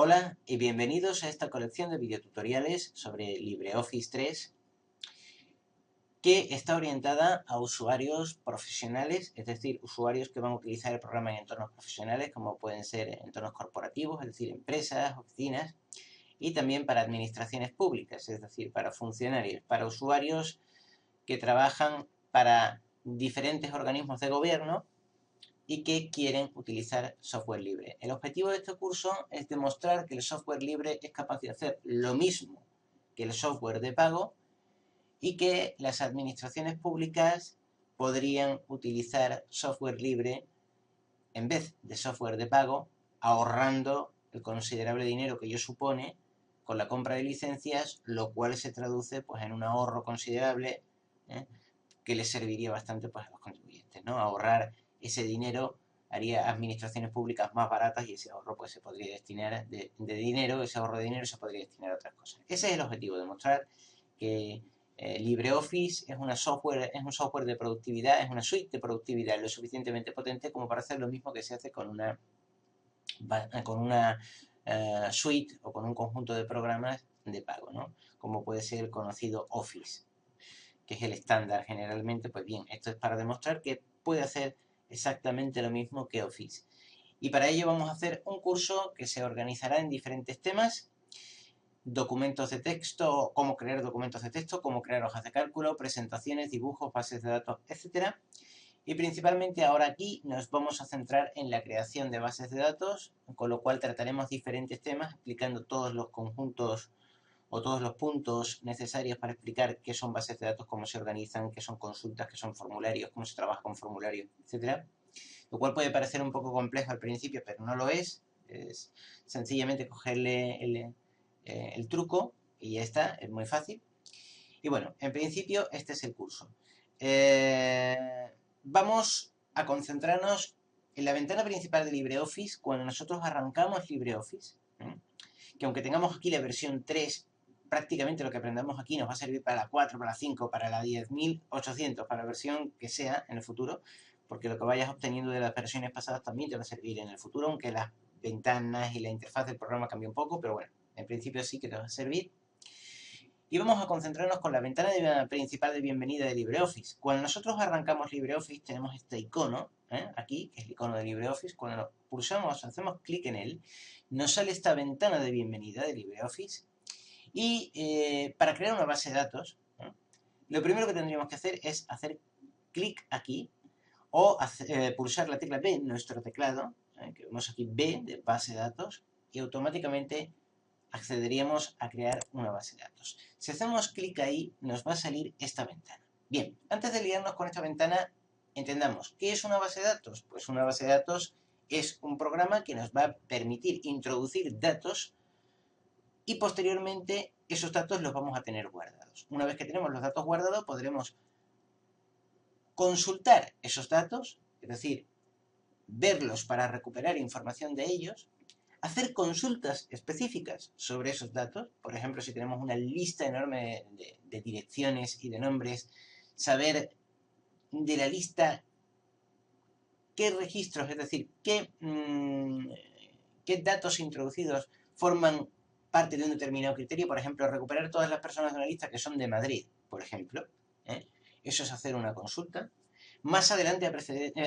Hola y bienvenidos a esta colección de videotutoriales sobre LibreOffice 3 que está orientada a usuarios profesionales, es decir, usuarios que van a utilizar el programa en entornos profesionales como pueden ser entornos corporativos, es decir, empresas, oficinas, y también para administraciones públicas, es decir, para funcionarios, para usuarios que trabajan para diferentes organismos de gobierno y que quieren utilizar software libre. El objetivo de este curso es demostrar que el software libre es capaz de hacer lo mismo que el software de pago y que las administraciones públicas podrían utilizar software libre en vez de software de pago, ahorrando el considerable dinero que ello supone con la compra de licencias, lo cual se traduce pues, en un ahorro considerable que les serviría bastante pues, a los contribuyentes, ¿no? Ahorrar ese dinero haría administraciones públicas más baratas y ese ahorro pues se podría destinar de dinero, ese ahorro de dinero se podría destinar a otras cosas. Ese es el objetivo, demostrar que LibreOffice es un software de productividad, es una suite de productividad lo suficientemente potente como para hacer lo mismo que se hace con una suite o con un conjunto de programas de pago, ¿no? Como puede ser el conocido Office, que es el estándar generalmente. Pues bien, esto es para demostrar que puede hacer exactamente lo mismo que Office. Y para ello vamos a hacer un curso que se organizará en diferentes temas: documentos de texto, cómo crear documentos de texto, cómo crear hojas de cálculo, presentaciones, dibujos, bases de datos, etc. Y principalmente ahora aquí nos vamos a centrar en la creación de bases de datos, con lo cual trataremos diferentes temas explicando todos los conjuntos o todos los puntos necesarios para explicar qué son bases de datos, cómo se organizan, qué son consultas, qué son formularios, cómo se trabaja con formularios, etc. Lo cual puede parecer un poco complejo al principio, pero no lo es. Es sencillamente cogerle el truco y ya está, es muy fácil. Y bueno, en principio este es el curso. Vamos a concentrarnos en la ventana principal de LibreOffice cuando nosotros arrancamos LibreOffice, que aunque tengamos aquí la versión 3, prácticamente lo que aprendamos aquí nos va a servir para la 4, para la 5, para la 10.800, para la versión que sea en el futuro, porque lo que vayas obteniendo de las versiones pasadas también te va a servir en el futuro, aunque las ventanas y la interfaz del programa cambie un poco, pero bueno, en principio sí que te va a servir. Y vamos a concentrarnos con la ventana principal de bienvenida de LibreOffice. Cuando nosotros arrancamos LibreOffice tenemos este icono, aquí, que es el icono de LibreOffice. Cuando lo pulsamos, hacemos clic en él, nos sale esta ventana de bienvenida de LibreOffice. Y para crear una base de datos, lo primero que tendríamos que hacer es hacer clic aquí o pulsar la tecla B en nuestro teclado, que vemos aquí B de base de datos, y automáticamente accederíamos a crear una base de datos. Si hacemos clic ahí, nos va a salir esta ventana. Bien, antes de liarnos con esta ventana, entendamos, ¿qué es una base de datos? Pues una base de datos es un programa que nos va a permitir introducir datos y posteriormente esos datos los vamos a tener guardados. Una vez que tenemos los datos guardados, podremos consultar esos datos, es decir, verlos para recuperar información de ellos, hacer consultas específicas sobre esos datos. Por ejemplo, si tenemos una lista enorme de direcciones y de nombres, saber de la lista qué registros, es decir, qué datos introducidos forman parte de un determinado criterio. Por ejemplo, recuperar todas las personas de una lista que son de Madrid, por ejemplo. Eso es hacer una consulta. Más adelante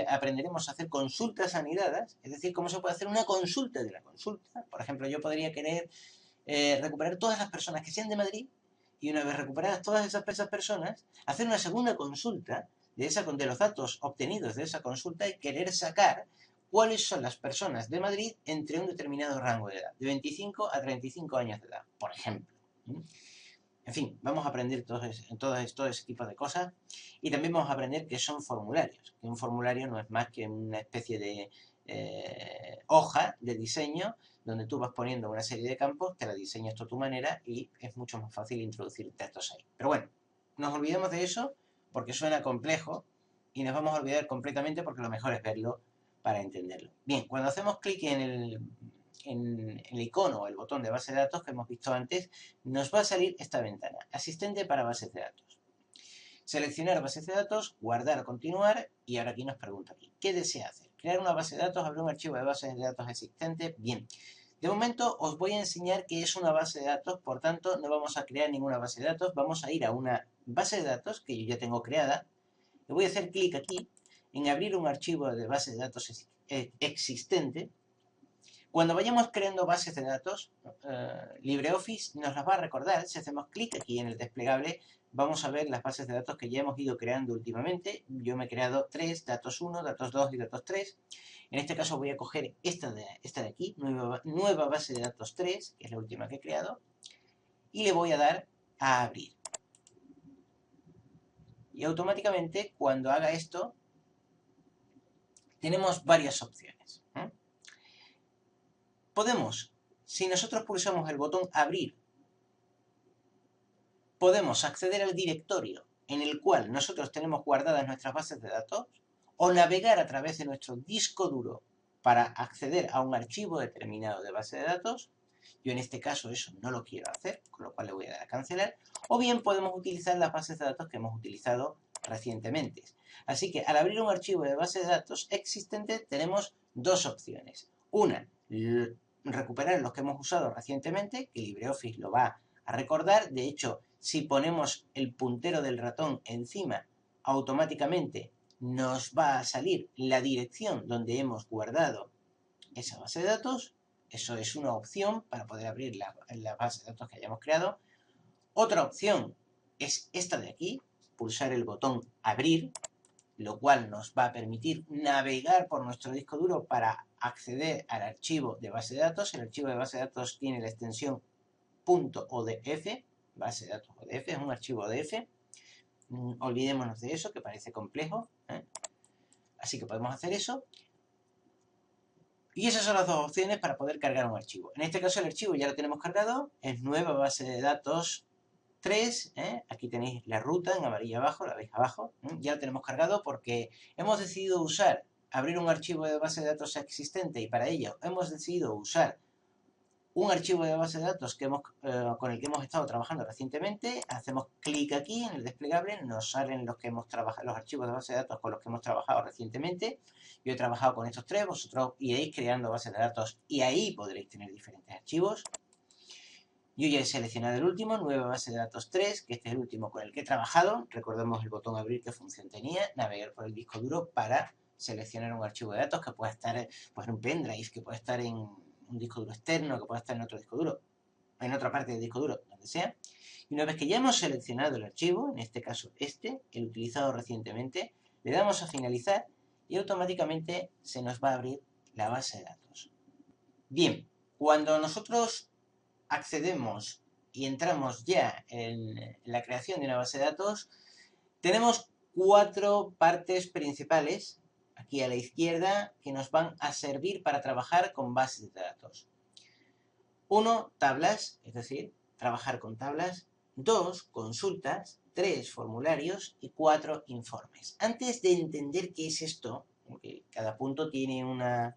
aprenderemos a hacer consultas anidadas, es decir, cómo se puede hacer una consulta de la consulta. Por ejemplo, yo podría querer recuperar todas las personas que sean de Madrid y una vez recuperadas todas esas personas, hacer una segunda consulta de los datos obtenidos de esa consulta y querer sacar cuáles son las personas de Madrid entre un determinado rango de edad, de 25 a 35 años de edad, por ejemplo. En fin, vamos a aprender todo ese tipo de cosas y también vamos a aprender qué son formularios. Que un formulario no es más que una especie de hoja de diseño donde tú vas poniendo una serie de campos, te la diseñas tú a tu manera y es mucho más fácil introducir datos ahí. Pero bueno, nos olvidemos de eso porque suena complejo y nos vamos a olvidar completamente porque lo mejor es verlo para entenderlo. Bien, cuando hacemos clic en el icono o el botón de base de datos que hemos visto antes, nos va a salir esta ventana, asistente para bases de datos. Seleccionar bases de datos, guardar o continuar, y ahora aquí nos pregunta aquí, ¿qué desea hacer? ¿Crear una base de datos? ¿Abrir un archivo de bases de datos existente? Bien, De momento os voy a enseñar qué es una base de datos, por tanto no vamos a crear ninguna base de datos, vamos a ir a una base de datos que yo ya tengo creada. Le voy a hacer clic aquí en abrir un archivo de base de datos existente. Cuando vayamos creando bases de datos, LibreOffice nos las va a recordar. Si hacemos clic aquí en el desplegable, vamos a ver las bases de datos que ya hemos ido creando últimamente. Yo me he creado 3, datos 1, datos 2 y datos 3. En este caso voy a coger esta de aquí, nueva base de datos 3, que es la última que he creado, y le voy a dar a abrir. Y automáticamente, cuando haga esto, tenemos varias opciones. Podemos, si nosotros pulsamos el botón abrir, podemos acceder al directorio en el cual nosotros tenemos guardadas nuestras bases de datos o navegar a través de nuestro disco duro para acceder a un archivo determinado de base de datos. Yo en este caso eso no lo quiero hacer, con lo cual le voy a dar a cancelar. O bien podemos utilizar las bases de datos que hemos utilizado recientemente. Así que al abrir un archivo de base de datos existente tenemos dos opciones. Una, recuperar los que hemos usado recientemente, que LibreOffice lo va a recordar. De hecho, si ponemos el puntero del ratón encima, automáticamente nos va a salir la dirección donde hemos guardado esa base de datos. Eso es una opción para poder abrir la base de datos que hayamos creado. Otra opción es esta de aquí, pulsar el botón abrir, lo cual nos va a permitir navegar por nuestro disco duro para acceder al archivo de base de datos. El archivo de base de datos tiene la extensión .odf, base de datos ODF, es un archivo ODF. Olvidémonos de eso, que parece complejo. Así que podemos hacer eso. Y esas son las dos opciones para poder cargar un archivo. En este caso el archivo ya lo tenemos cargado, es nueva base de datos 3, aquí tenéis la ruta en amarillo abajo, la veis abajo, ya lo tenemos cargado porque hemos decidido abrir un archivo de base de datos existente y para ello hemos decidido usar un archivo de base de datos con el que hemos estado trabajando recientemente. Hacemos clic aquí en el desplegable, nos salen los archivos de base de datos con los que hemos trabajado recientemente. Yo he trabajado con estos tres, vosotros iréis creando bases de datos y ahí podréis tener diferentes archivos. Yo ya he seleccionado el último, nueva base de datos 3, que este es el último con el que he trabajado. Recordemos el botón abrir, qué función tenía, navegar por el disco duro para seleccionar un archivo de datos que pueda estar pues, en un pendrive, que pueda estar en un disco duro externo, que pueda estar en otro disco duro, en otra parte del disco duro, donde sea. Y una vez que ya hemos seleccionado el archivo, en este caso el utilizado recientemente, le damos a finalizar y automáticamente se nos va a abrir la base de datos. Bien, cuando nosotros accedemos y entramos ya en la creación de una base de datos, tenemos 4 partes principales aquí a la izquierda que nos van a servir para trabajar con bases de datos. 1, tablas, es decir, trabajar con tablas. 2, consultas. 3, formularios. Y 4, informes. Antes de entender qué es esto, porque cada punto tiene una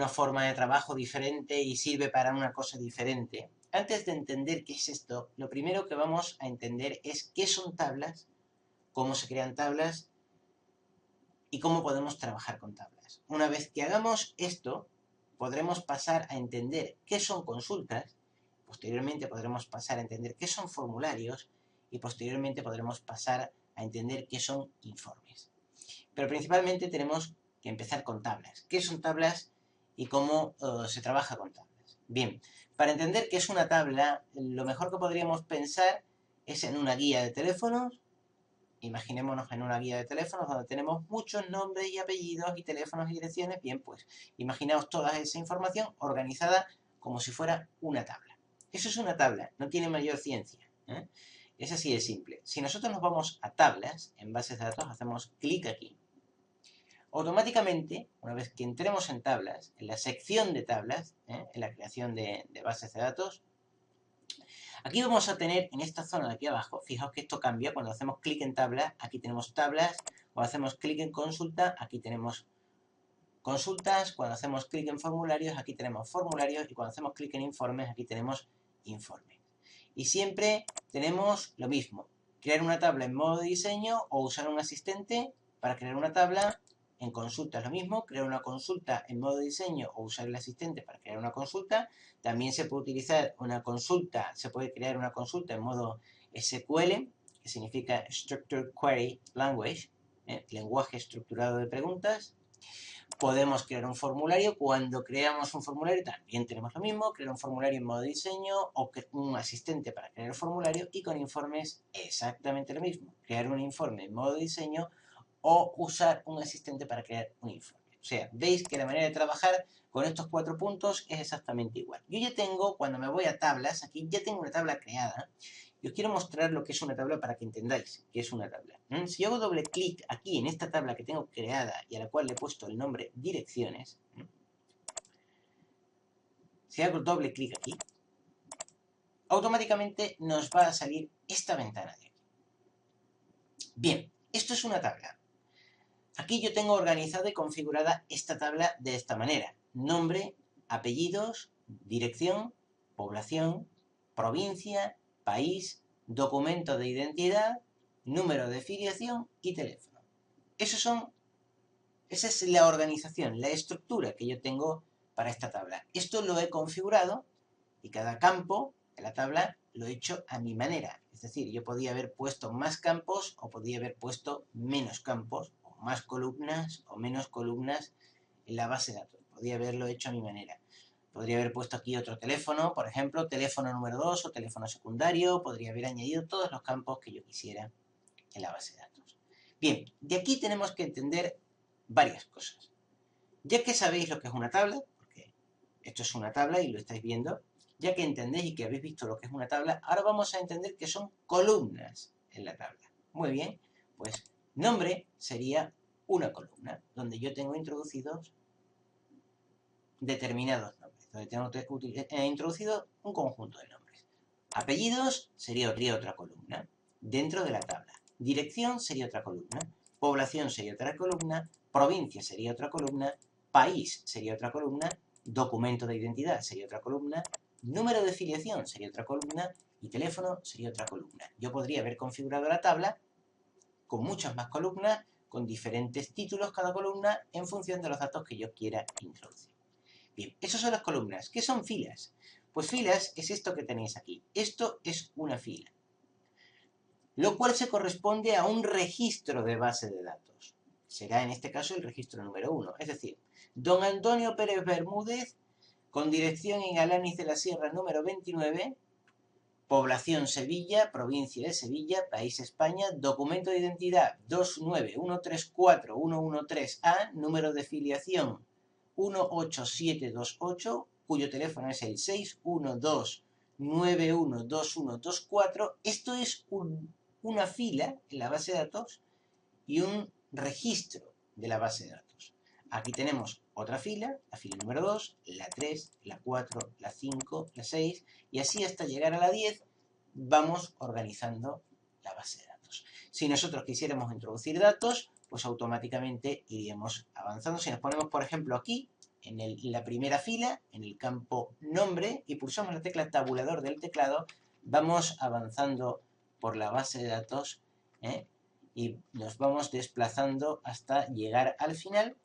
forma de trabajo diferente y sirve para una cosa diferente. Antes de entender qué es esto, lo primero que vamos a entender es qué son tablas, cómo se crean tablas y cómo podemos trabajar con tablas. Una vez que hagamos esto, podremos pasar a entender qué son consultas, posteriormente podremos pasar a entender qué son formularios y posteriormente podremos pasar a entender qué son informes. Pero principalmente tenemos que empezar con tablas. ¿Qué son tablas y cómo se trabaja con tablas? Bien, para entender qué es una tabla, lo mejor que podríamos pensar es en una guía de teléfonos. Imaginémonos en una guía de teléfonos donde tenemos muchos nombres y apellidos y teléfonos y direcciones. Bien, pues imaginaos toda esa información organizada como si fuera una tabla. Eso es una tabla, no tiene mayor ciencia. Es así de simple. Si nosotros nos vamos a tablas, en bases de datos, hacemos clic aquí. Automáticamente, una vez que entremos en tablas, en la sección de tablas, en la creación de bases de datos, aquí vamos a tener en esta zona de aquí abajo, fijaos que esto cambia, cuando hacemos clic en tablas, aquí tenemos tablas, cuando hacemos clic en consulta, aquí tenemos consultas, cuando hacemos clic en formularios, aquí tenemos formularios, y cuando hacemos clic en informes, aquí tenemos informes. Y siempre tenemos lo mismo, crear una tabla en modo diseño o usar un asistente para crear una tabla. En consulta es lo mismo, crear una consulta en modo diseño o usar el asistente para crear una consulta. También se puede utilizar una consulta, se puede crear una consulta en modo SQL, que significa Structured Query Language, lenguaje estructurado de preguntas. Podemos crear un formulario. Cuando creamos un formulario también tenemos lo mismo, crear un formulario en modo diseño o un asistente para crear el formulario, y con informes exactamente lo mismo, crear un informe en modo diseño o usar un asistente para crear un informe. O sea, veis que la manera de trabajar con estos 4 puntos es exactamente igual. Yo ya tengo, cuando me voy a tablas, aquí ya tengo una tabla creada. Y os quiero mostrar lo que es una tabla para que entendáis qué es una tabla. Si yo hago doble clic aquí en esta tabla que tengo creada y a la cual le he puesto el nombre direcciones, si hago doble clic aquí, automáticamente nos va a salir esta ventana de aquí. Bien, esto es una tabla. Aquí yo tengo organizada y configurada esta tabla de esta manera. Nombre, apellidos, dirección, población, provincia, país, documento de identidad, número de filiación y teléfono. Esa es la organización, la estructura que yo tengo para esta tabla. Esto lo he configurado y cada campo de la tabla lo he hecho a mi manera. Es decir, yo podía haber puesto más campos o podía haber puesto menos campos, o más columnas o menos columnas en la base de datos. Podría haberlo hecho a mi manera. Podría haber puesto aquí otro teléfono, por ejemplo, teléfono número 2 o teléfono secundario. Podría haber añadido todos los campos que yo quisiera en la base de datos. Bien, de aquí tenemos que entender varias cosas. Ya que sabéis lo que es una tabla, porque esto es una tabla y lo estáis viendo, ya que entendéis y que habéis visto lo que es una tabla, ahora vamos a entender que son columnas en la tabla. Muy bien, pues nombre sería una columna, donde yo tengo introducidos determinados nombres, donde tengo introducido un conjunto de nombres. Apellidos sería otra columna dentro de la tabla. Dirección sería otra columna. Población sería otra columna. Provincia sería otra columna. País sería otra columna. Documento de identidad sería otra columna. Número de filiación sería otra columna. Y teléfono sería otra columna. Yo podría haber configurado la tabla con muchas más columnas, con diferentes títulos cada columna, en función de los datos que yo quiera introducir. Bien, esas son las columnas. ¿Qué son filas? Pues filas es esto que tenéis aquí. Esto es una fila, lo cual se corresponde a un registro de base de datos. Será en este caso el registro número 1. Es decir, don Antonio Pérez Bermúdez, con dirección en Alaniz de la Sierra número 29, población Sevilla, provincia de Sevilla, país España, documento de identidad 29134-113A, número de filiación 18728, cuyo teléfono es el 612912124. Esto es una fila en la base de datos y un registro de la base de datos. Aquí tenemos otra fila, la fila número 2, la 3, la 4, la 5, la 6, y así hasta llegar a la 10 vamos organizando la base de datos. Si nosotros quisiéramos introducir datos, pues automáticamente iríamos avanzando. Si nos ponemos, por ejemplo, aquí, en la primera fila, en el campo nombre, y pulsamos la tecla tabulador del teclado, vamos avanzando por la base de datos, y nos vamos desplazando hasta llegar al final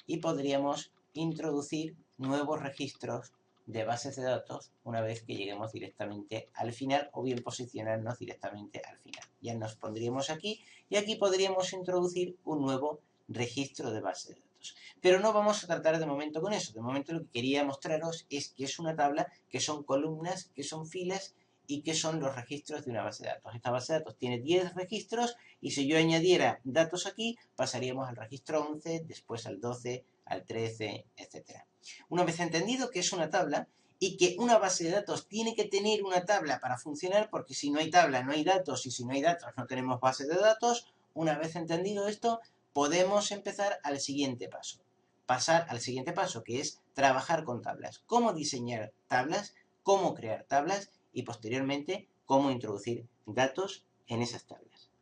y podríamos introducir nuevos registros de bases de datos una vez que lleguemos directamente al final, o bien posicionarnos directamente al final. Ya nos pondríamos aquí y aquí podríamos introducir un nuevo registro de base de datos. Pero no vamos a tratar de momento con eso. De momento lo que quería mostraros es que es una tabla, que son columnas, que son filas y que son los registros de una base de datos. Esta base de datos tiene 10 registros y si yo añadiera datos aquí, pasaríamos al registro 11, después al 12, al 13, etc. Una vez entendido que es una tabla y que una base de datos tiene que tener una tabla para funcionar, porque si no hay tabla no hay datos y si no hay datos no tenemos base de datos, una vez entendido esto, podemos empezar al siguiente paso. Pasar al siguiente paso, que es trabajar con tablas. Cómo diseñar tablas, cómo crear tablas y posteriormente cómo introducir datos en esas tablas.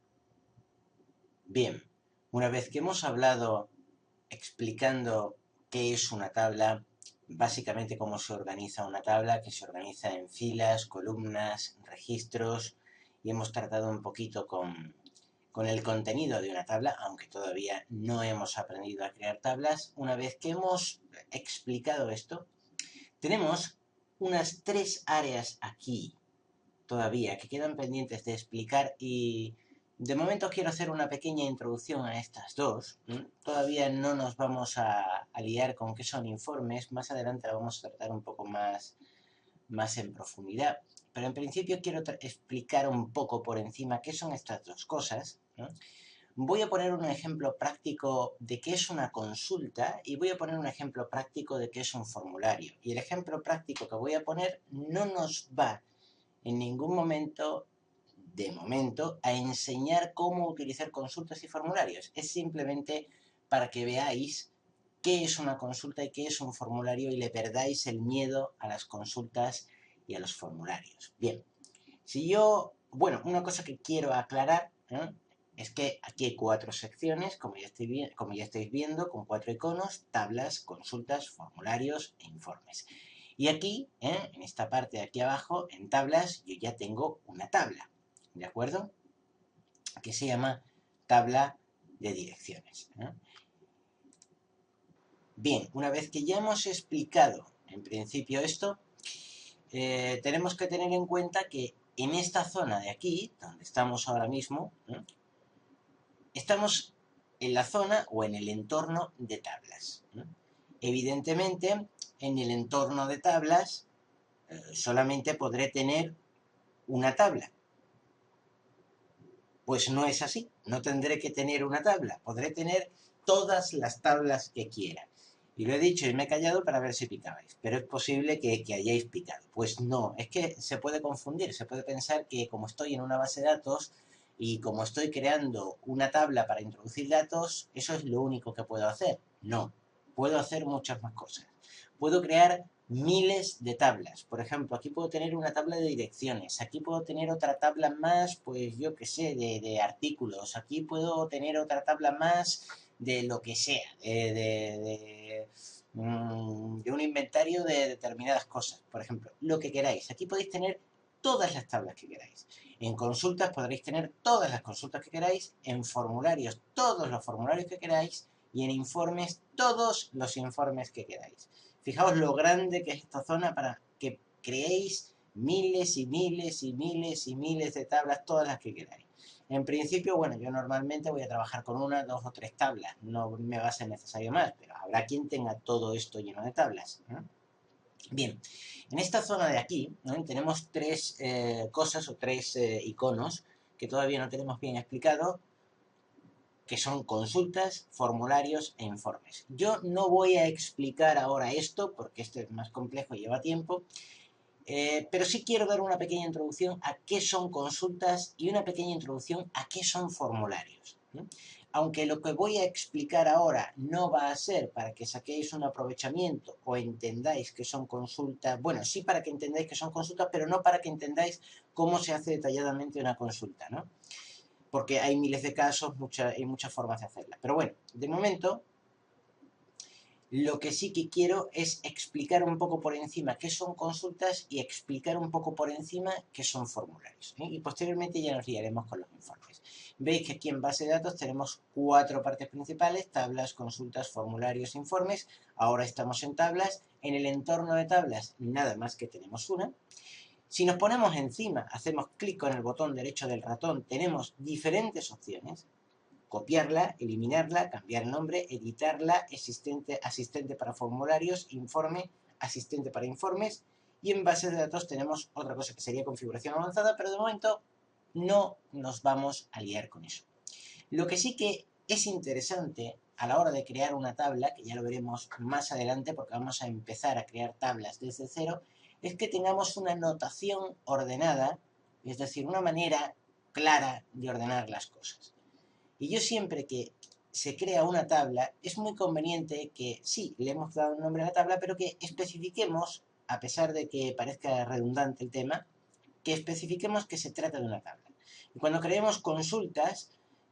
Bien, una vez que hemos hablado explicando qué es una tabla, básicamente cómo se organiza una tabla, que se organiza en filas, columnas, registros, y hemos tratado un poquito con con el contenido de una tabla, aunque todavía no hemos aprendido a crear tablas. Una vez que hemos explicado esto, tenemos unas 3 áreas aquí todavía que quedan pendientes de explicar y de momento quiero hacer una pequeña introducción a estas dos. Todavía no nos vamos a liar con qué son informes, más adelante lo vamos a tratar un poco más en profundidad, pero en principio quiero explicar un poco por encima qué son estas dos cosas, ¿no? Voy a poner un ejemplo práctico de qué es una consulta y voy a poner un ejemplo práctico de qué es un formulario. Y el ejemplo práctico que voy a poner no nos va en ningún momento, de momento, a enseñar cómo utilizar consultas y formularios. Es simplemente para que veáis qué es una consulta y qué es un formulario y le perdáis el miedo a las consultas y a los formularios. Bien, bueno, una cosa que quiero aclarar, ¿eh? Es que aquí hay 4 secciones, como ya estáis viendo, con 4 iconos: tablas, consultas, formularios e informes. Y aquí, en esta parte de aquí abajo, en tablas, yo ya tengo una tabla, ¿de acuerdo? Que se llama tabla de direcciones. Bien, una vez que ya hemos explicado en principio esto, tenemos que tener en cuenta que en esta zona de aquí, donde estamos ahora mismo, estamos en la zona o en el entorno de tablas. Evidentemente, en el entorno de tablas solamente podré tener una tabla. Pues no es así, no tendré que tener una tabla, podré tener todas las tablas que quiera. Y lo he dicho y me he callado para ver si picabais, pero es posible que hayáis picado. Pues no, es que se puede confundir, se puede pensar que como estoy en una base de datos y como estoy creando una tabla para introducir datos, eso es lo único que puedo hacer. No, puedo hacer muchas más cosas. Puedo crear miles de tablas. Por ejemplo, aquí puedo tener una tabla de direcciones, aquí puedo tener otra tabla más, pues yo qué sé, de artículos, aquí puedo tener otra tabla más de lo que sea, de un inventario de determinadas cosas, por ejemplo, lo que queráis. Aquí podéis tener todas las tablas que queráis. En consultas podréis tener todas las consultas que queráis, en formularios todos los formularios que queráis y en informes todos los informes que queráis. Fijaos lo grande que es esta zona para que creéis miles y miles y miles y miles de tablas, todas las que queráis. En principio, bueno, yo normalmente voy a trabajar con 1, 2 o 3 tablas, no me va a ser necesario más, pero habrá quien tenga todo esto lleno de tablas. Bien, en esta zona de aquí, ¿no?, tenemos 3 cosas o 3 iconos que todavía no tenemos bien explicado, que son consultas, formularios e informes. Yo no voy a explicar ahora esto, porque esto es más complejo y lleva tiempo, pero sí quiero dar una pequeña introducción a qué son consultas y una pequeña introducción a qué son formularios. Aunque lo que voy a explicar ahora no va a ser para que saquéis un aprovechamiento o entendáis que son consultas, bueno, sí para que entendáis que son consultas, pero no para que entendáis cómo se hace detalladamente una consulta, ¿no? Porque hay miles de casos, hay muchas formas de hacerla. Pero bueno, de momento, lo que sí que quiero es explicar un poco por encima qué son consultas y explicar un poco por encima qué son formularios. Y posteriormente ya nos liaremos con los informes. Veis que aquí en base de datos tenemos 4 partes principales: tablas, consultas, formularios, informes. Ahora estamos en tablas. En el entorno de tablas nada más que tenemos una. Si nos ponemos encima, hacemos clic con el botón derecho del ratón, tenemos diferentes opciones: copiarla, eliminarla, cambiar el nombre, editarla, asistente para formularios, informe, asistente para informes. Y en bases de datos tenemos otra cosa que sería configuración avanzada, pero de momento no nos vamos a liar con eso. Lo que sí que es interesante a la hora de crear una tabla, que ya lo veremos más adelante porque vamos a empezar a crear tablas desde cero, es que tengamos una notación ordenada, es decir, una manera clara de ordenar las cosas. Y yo siempre que se crea una tabla, es muy conveniente que sí, le hemos dado un nombre a la tabla, pero que especifiquemos, a pesar de que parezca redundante el tema, que especifiquemos que se trata de una tabla. Y cuando creemos consultas,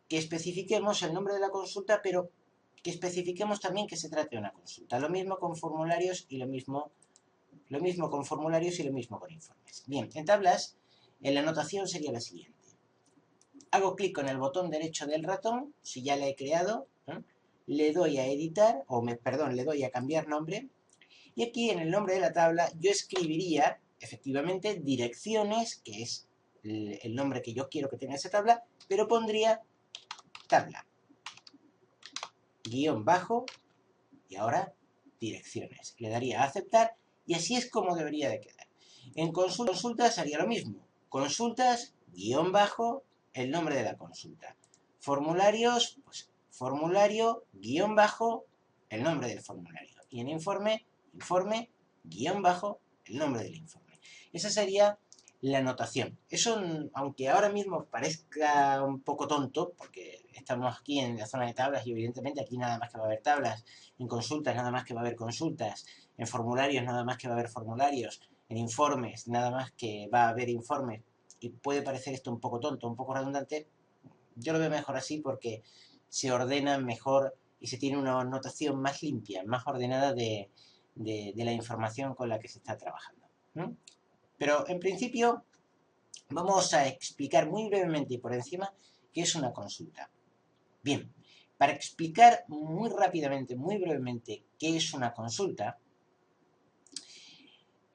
que especifiquemos el nombre de la consulta, pero que especifiquemos también que se trata de una consulta. Lo mismo con formularios y lo mismo con formularios y lo mismo con informes. Bien, en tablas, la anotación sería la siguiente. hago clic con el botón derecho del ratón, si ya la he creado, le doy a editar, le doy a cambiar nombre, y aquí en el nombre de la tabla yo escribiría, efectivamente, direcciones, que es el nombre que yo quiero que tenga esa tabla, pero pondría tabla, guión bajo, y ahora direcciones. Le daría a aceptar, y así es como debería de quedar. En consultas haría lo mismo. Consultas, guión bajo, el nombre de la consulta. Formularios, pues formulario, guión bajo, el nombre del formulario. Y en informe, informe, guión bajo, el nombre del informe. Esa sería la anotación. Eso, aunque ahora mismo parezca un poco tonto, porque estamos aquí en la zona de tablas y evidentemente aquí nada más que va a haber tablas, en consultas nada más que va a haber consultas, en formularios nada más que va a haber formularios, en informes nada más que va a haber informes, y puede parecer esto un poco tonto, un poco redundante, yo lo veo mejor así porque se ordena mejor y se tiene una notación más limpia, más ordenada de la información con la que se está trabajando. Pero en principio vamos a explicar muy brevemente y por encima qué es una consulta. Bien, para explicar muy rápidamente, muy brevemente qué es una consulta,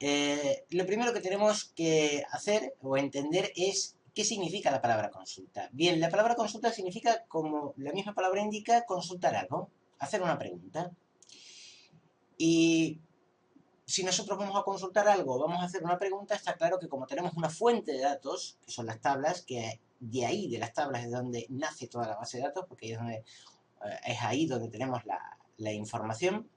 lo primero que tenemos que hacer o entender es qué significa la palabra consulta. Bien, la palabra consulta significa, como la misma palabra indica, consultar algo, hacer una pregunta. Y si nosotros vamos a consultar algo, vamos a hacer una pregunta, está claro que como tenemos una fuente de datos, que son las tablas, que de ahí, de las tablas, es donde nace toda la base de datos, porque es ahí donde tenemos la información,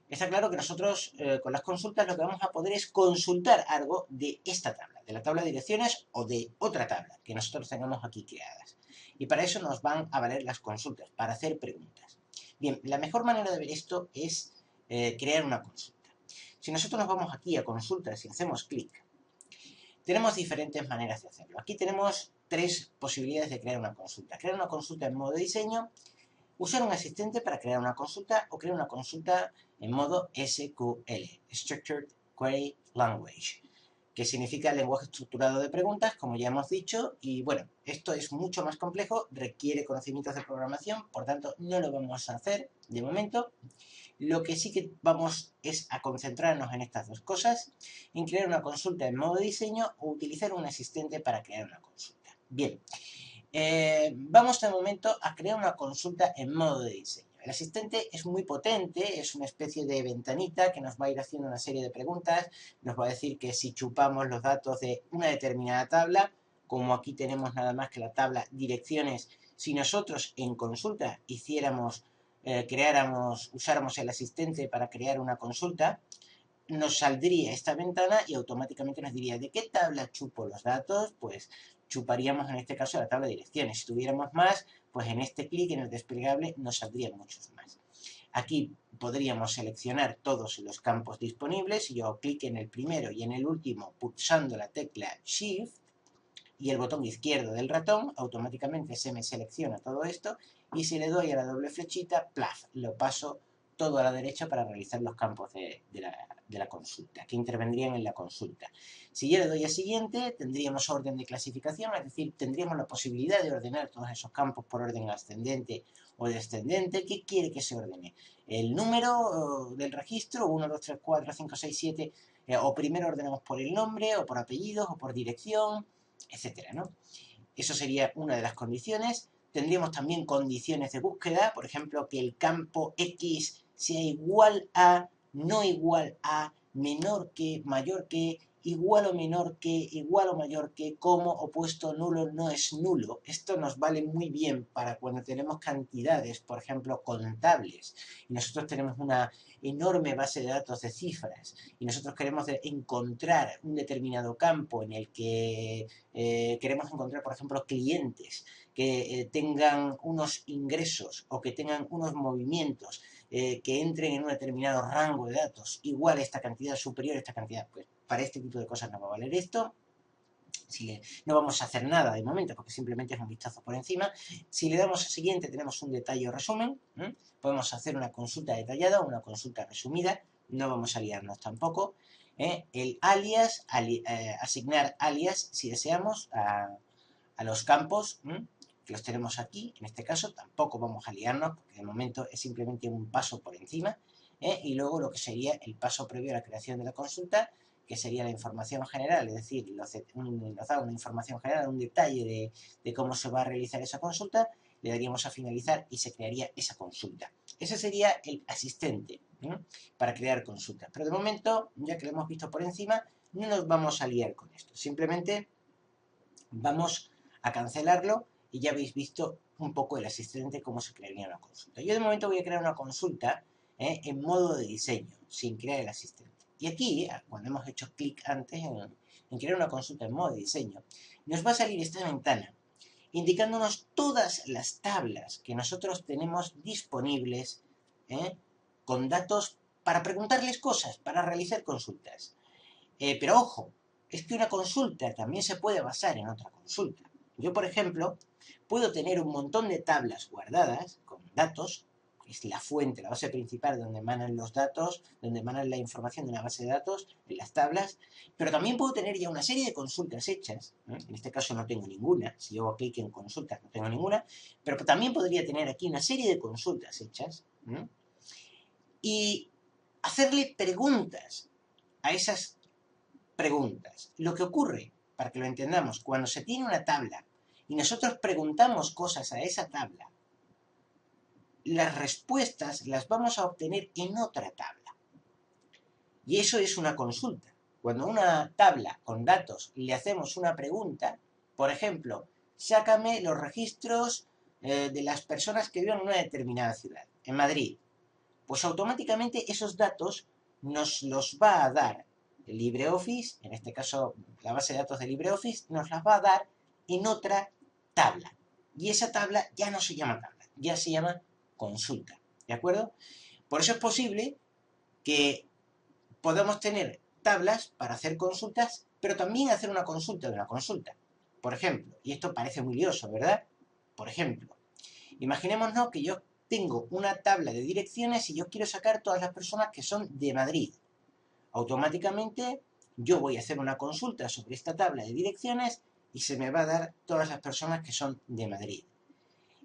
está claro que nosotros con las consultas lo que vamos a poder es consultar algo de esta tabla, de la tabla de direcciones o de otra tabla que nosotros tengamos aquí creadas. Y para eso nos van a valer las consultas, para hacer preguntas. Bien, la mejor manera de ver esto es crear una consulta. Si nosotros nos vamos aquí a consultas y hacemos clic, tenemos diferentes maneras de hacerlo. Aquí tenemos tres posibilidades de crear una consulta. Crear una consulta en modo diseño, usar un asistente para crear una consulta o crear una consulta en modo SQL, Structured Query Language, que significa lenguaje estructurado de preguntas, como ya hemos dicho, y bueno, esto es mucho más complejo, requiere conocimientos de programación, por tanto no lo vamos a hacer de momento. Lo que sí que vamos es a concentrarnos en estas dos cosas, en crear una consulta en modo diseño o utilizar un asistente para crear una consulta. Bien, vamos de momento a crear una consulta en modo de diseño. El asistente es muy potente, es una especie de ventanita que nos va a ir haciendo una serie de preguntas, nos va a decir que si chupamos los datos de una determinada tabla, como aquí tenemos nada más que la tabla direcciones, si nosotros en consulta usáramos el asistente para crear una consulta, nos saldría esta ventana y automáticamente nos diría ¿de qué tabla chupo los datos? Pues chuparíamos en este caso la tabla de direcciones. Si tuviéramos más, pues en este clic en el desplegable nos saldrían muchos más. Aquí podríamos seleccionar todos los campos disponibles. Yo hago clic en el primero y en el último pulsando la tecla Shift y el botón izquierdo del ratón, automáticamente se me selecciona todo esto y si le doy a la doble flechita, ¡plaf!, lo paso todo a la derecha para realizar los campos de la consulta, que intervendrían en la consulta. Si yo le doy a siguiente, tendríamos orden de clasificación, es decir, tendríamos la posibilidad de ordenar todos esos campos por orden ascendente o descendente. ¿Qué quiere que se ordene? El número del registro, 1, 2, 3, 4, 5, 6, 7, o primero ordenamos por el nombre, o por apellidos, o por dirección, etcétera, ¿no? Eso sería una de las condiciones. Tendríamos también condiciones de búsqueda, por ejemplo, que el campo X sea igual a, no igual a, menor que, mayor que, igual o menor que, igual o mayor que, como, opuesto, nulo, no es nulo. Esto nos vale muy bien para cuando tenemos cantidades, por ejemplo, contables, y nosotros tenemos una enorme base de datos de cifras, y nosotros queremos encontrar un determinado campo en el que queremos encontrar, por ejemplo, clientes que tengan unos ingresos o que tengan unos movimientos que entren en un determinado rango de datos igual a esta cantidad, superior a esta cantidad. Pues para este tipo de cosas nos va a valer esto. No vamos a hacer nada de momento porque simplemente es un vistazo por encima. Si le damos a siguiente tenemos un detalle o resumen. Podemos hacer una consulta detallada o una consulta resumida. No vamos a liarnos tampoco. El alias, asignar alias si deseamos a los campos, que los tenemos aquí. En este caso tampoco vamos a liarnos, porque de momento es simplemente un paso por encima, y luego lo que sería el paso previo a la creación de la consulta, que sería la información general, es decir, nos da una información general, un detalle de cómo se va a realizar esa consulta, le daríamos a finalizar y se crearía esa consulta. Ese sería el asistente, para crear consultas. Pero de momento, ya que lo hemos visto por encima, no nos vamos a liar con esto. Simplemente vamos a cancelarlo y ya habéis visto un poco el asistente, cómo se crearía una consulta. Yo de momento voy a crear una consulta en modo de diseño, sin crear el asistente. Y aquí, cuando hemos hecho clic antes en crear una consulta en modo de diseño, nos va a salir esta ventana indicándonos todas las tablas que nosotros tenemos disponibles con datos para preguntarles cosas, para realizar consultas. Pero ojo, es que una consulta también se puede basar en otra consulta. Yo, por ejemplo, puedo tener un montón de tablas guardadas con datos, que es la fuente, la base principal donde emanan los datos, donde emanan la información de una base de datos, en las tablas, pero también puedo tener ya una serie de consultas hechas, en este caso no tengo ninguna, si yo hago clic en consultas no tengo ninguna, pero también podría tener aquí una serie de consultas hechas, y hacerle preguntas a esas preguntas. Lo que ocurre, para que lo entendamos, cuando se tiene una tabla y nosotros preguntamos cosas a esa tabla, las respuestas las vamos a obtener en otra tabla. Y eso es una consulta. Cuando a una tabla con datos le hacemos una pregunta, por ejemplo, sácame los registros de las personas que viven en una determinada ciudad, en Madrid, pues automáticamente esos datos nos los va a dar el LibreOffice, en este caso la base de datos de LibreOffice, nos las va a dar en otra tabla. Y esa tabla ya no se llama tabla, ya se llama consulta, ¿de acuerdo? Por eso es posible que podamos tener tablas para hacer consultas, pero también hacer una consulta de una consulta. Por ejemplo, y esto parece muy lioso, ¿verdad? Por ejemplo, imaginémonos que yo tengo una tabla de direcciones y yo quiero sacar todas las personas que son de Madrid. Automáticamente yo voy a hacer una consulta sobre esta tabla de direcciones y se me va a dar todas las personas que son de Madrid.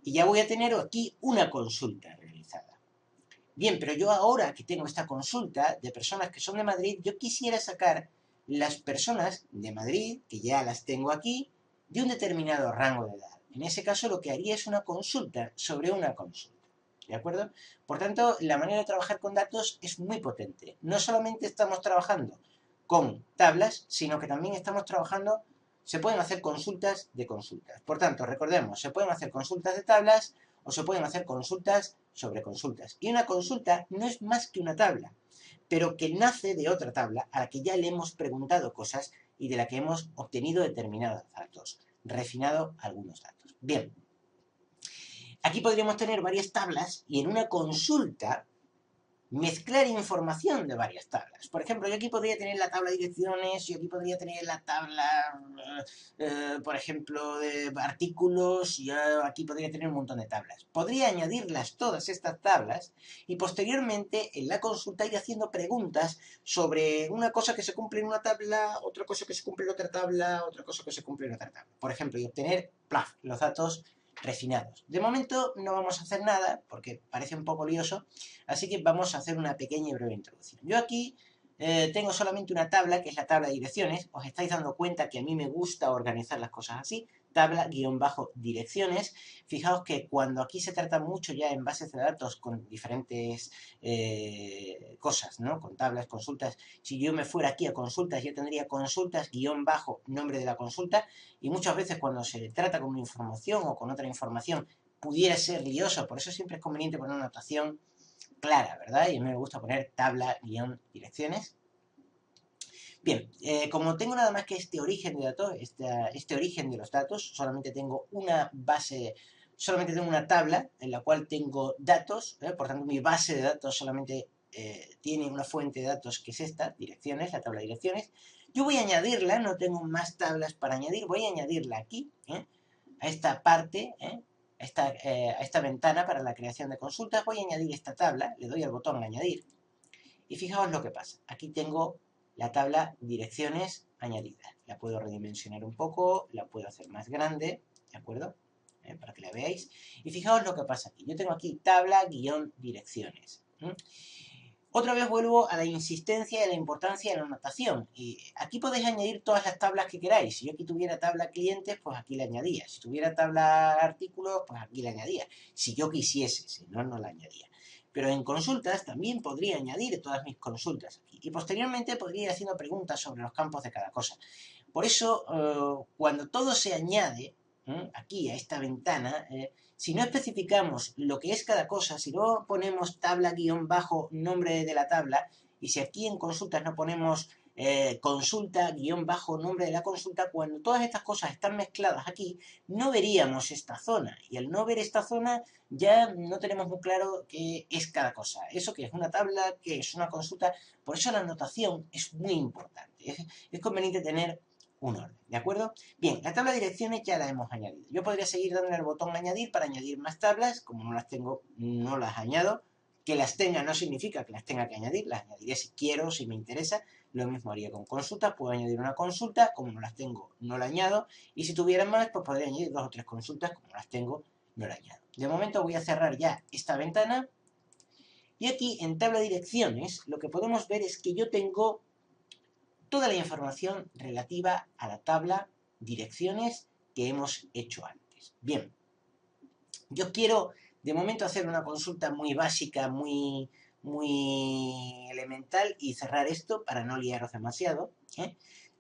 Y ya voy a tener aquí una consulta realizada. Bien, pero yo ahora que tengo esta consulta de personas que son de Madrid, yo quisiera sacar las personas de Madrid, que ya las tengo aquí, de un determinado rango de edad. En ese caso lo que haría es una consulta sobre una consulta. ¿De acuerdo? Por tanto, la manera de trabajar con datos es muy potente. No solamente estamos trabajando con tablas, sino que también estamos trabajando, se pueden hacer consultas de consultas. Por tanto, recordemos, se pueden hacer consultas de tablas o se pueden hacer consultas sobre consultas. Y una consulta no es más que una tabla, pero que nace de otra tabla a la que ya le hemos preguntado cosas y de la que hemos obtenido determinados datos, refinado algunos datos. Bien, aquí podríamos tener varias tablas y en una consulta mezclar información de varias tablas. Por ejemplo, yo aquí podría tener la tabla de direcciones, yo aquí podría tener la tabla, por ejemplo, de artículos, yo aquí podría tener un montón de tablas. Podría añadirlas todas estas tablas y posteriormente en la consulta ir haciendo preguntas sobre una cosa que se cumple en una tabla, otra cosa que se cumple en otra tabla, otra cosa que se cumple en otra tabla. Por ejemplo, y obtener los datos refinados. De momento no vamos a hacer nada porque parece un poco lioso, así que vamos a hacer una pequeña y breve introducción. Yo aquí tengo solamente una tabla, que es la tabla de direcciones. Os estáis dando cuenta que a mí me gusta organizar las cosas así. Tabla-direcciones. Fijaos que cuando aquí se trata mucho ya en bases de datos con diferentes cosas, ¿no? Con tablas, consultas. Si yo me fuera aquí a consultas, yo tendría consultas-nombre de la consulta. Y muchas veces cuando se trata con una información o con otra información pudiera ser lioso. Por eso siempre es conveniente poner una notación clara, ¿verdad? Y a mí me gusta poner tabla-direcciones. Bien, como tengo nada más que este origen de datos, este origen de los datos, solamente tengo una base, solamente tengo una tabla en la cual tengo datos, por tanto mi base de datos solamente tiene una fuente de datos que es esta, direcciones, la tabla de direcciones. Yo voy a añadirla, no tengo más tablas para añadir, voy a añadirla aquí, a esta parte, a esta ventana para la creación de consultas. Voy a añadir esta tabla, le doy al botón añadir y fijaos lo que pasa. Aquí tengo la tabla direcciones añadidas. La puedo redimensionar un poco, la puedo hacer más grande, ¿de acuerdo? Para que la veáis. Y fijaos lo que pasa aquí. Yo tengo aquí tabla-direcciones. Otra vez vuelvo a la insistencia y a la importancia de la notación. Y aquí podéis añadir todas las tablas que queráis. Si yo aquí tuviera tabla clientes, pues aquí la añadía. Si tuviera tabla artículos, pues aquí la añadía. Si yo quisiese, si no, no la añadía. Pero en consultas también podría añadir todas mis consultas aquí. Y posteriormente podría ir haciendo preguntas sobre los campos de cada cosa. Por eso, cuando todo se añade aquí a esta ventana, si no especificamos lo que es cada cosa, si no ponemos tabla-nombre de la tabla, y si aquí en consultas no ponemos consulta-nombre de la consulta, cuando todas estas cosas están mezcladas aquí, no veríamos esta zona. Y al no ver esta zona, ya no tenemos muy claro qué es cada cosa. Eso que es una tabla, que es una consulta. Por eso la anotación es muy importante. Es conveniente tener un orden, ¿de acuerdo? Bien, la tabla de direcciones ya la hemos añadido. Yo podría seguir dándole al botón añadir para añadir más tablas. Como no las tengo, no las añado. Que las tenga no significa que las tenga que añadir. Las añadiré si quiero, si me interesa. Lo mismo haría con consultas. Puedo añadir una consulta. Como no las tengo, no la añado. Y si tuviera más, pues podría añadir 2 o 3 consultas. Como no las tengo, no la añado. De momento voy a cerrar ya esta ventana. Y aquí en tabla de direcciones lo que podemos ver es que yo tengo toda la información relativa a la tabla direcciones que hemos hecho antes. Bien, yo quiero de momento hacer una consulta muy básica, muy elemental y cerrar esto para no liaros demasiado.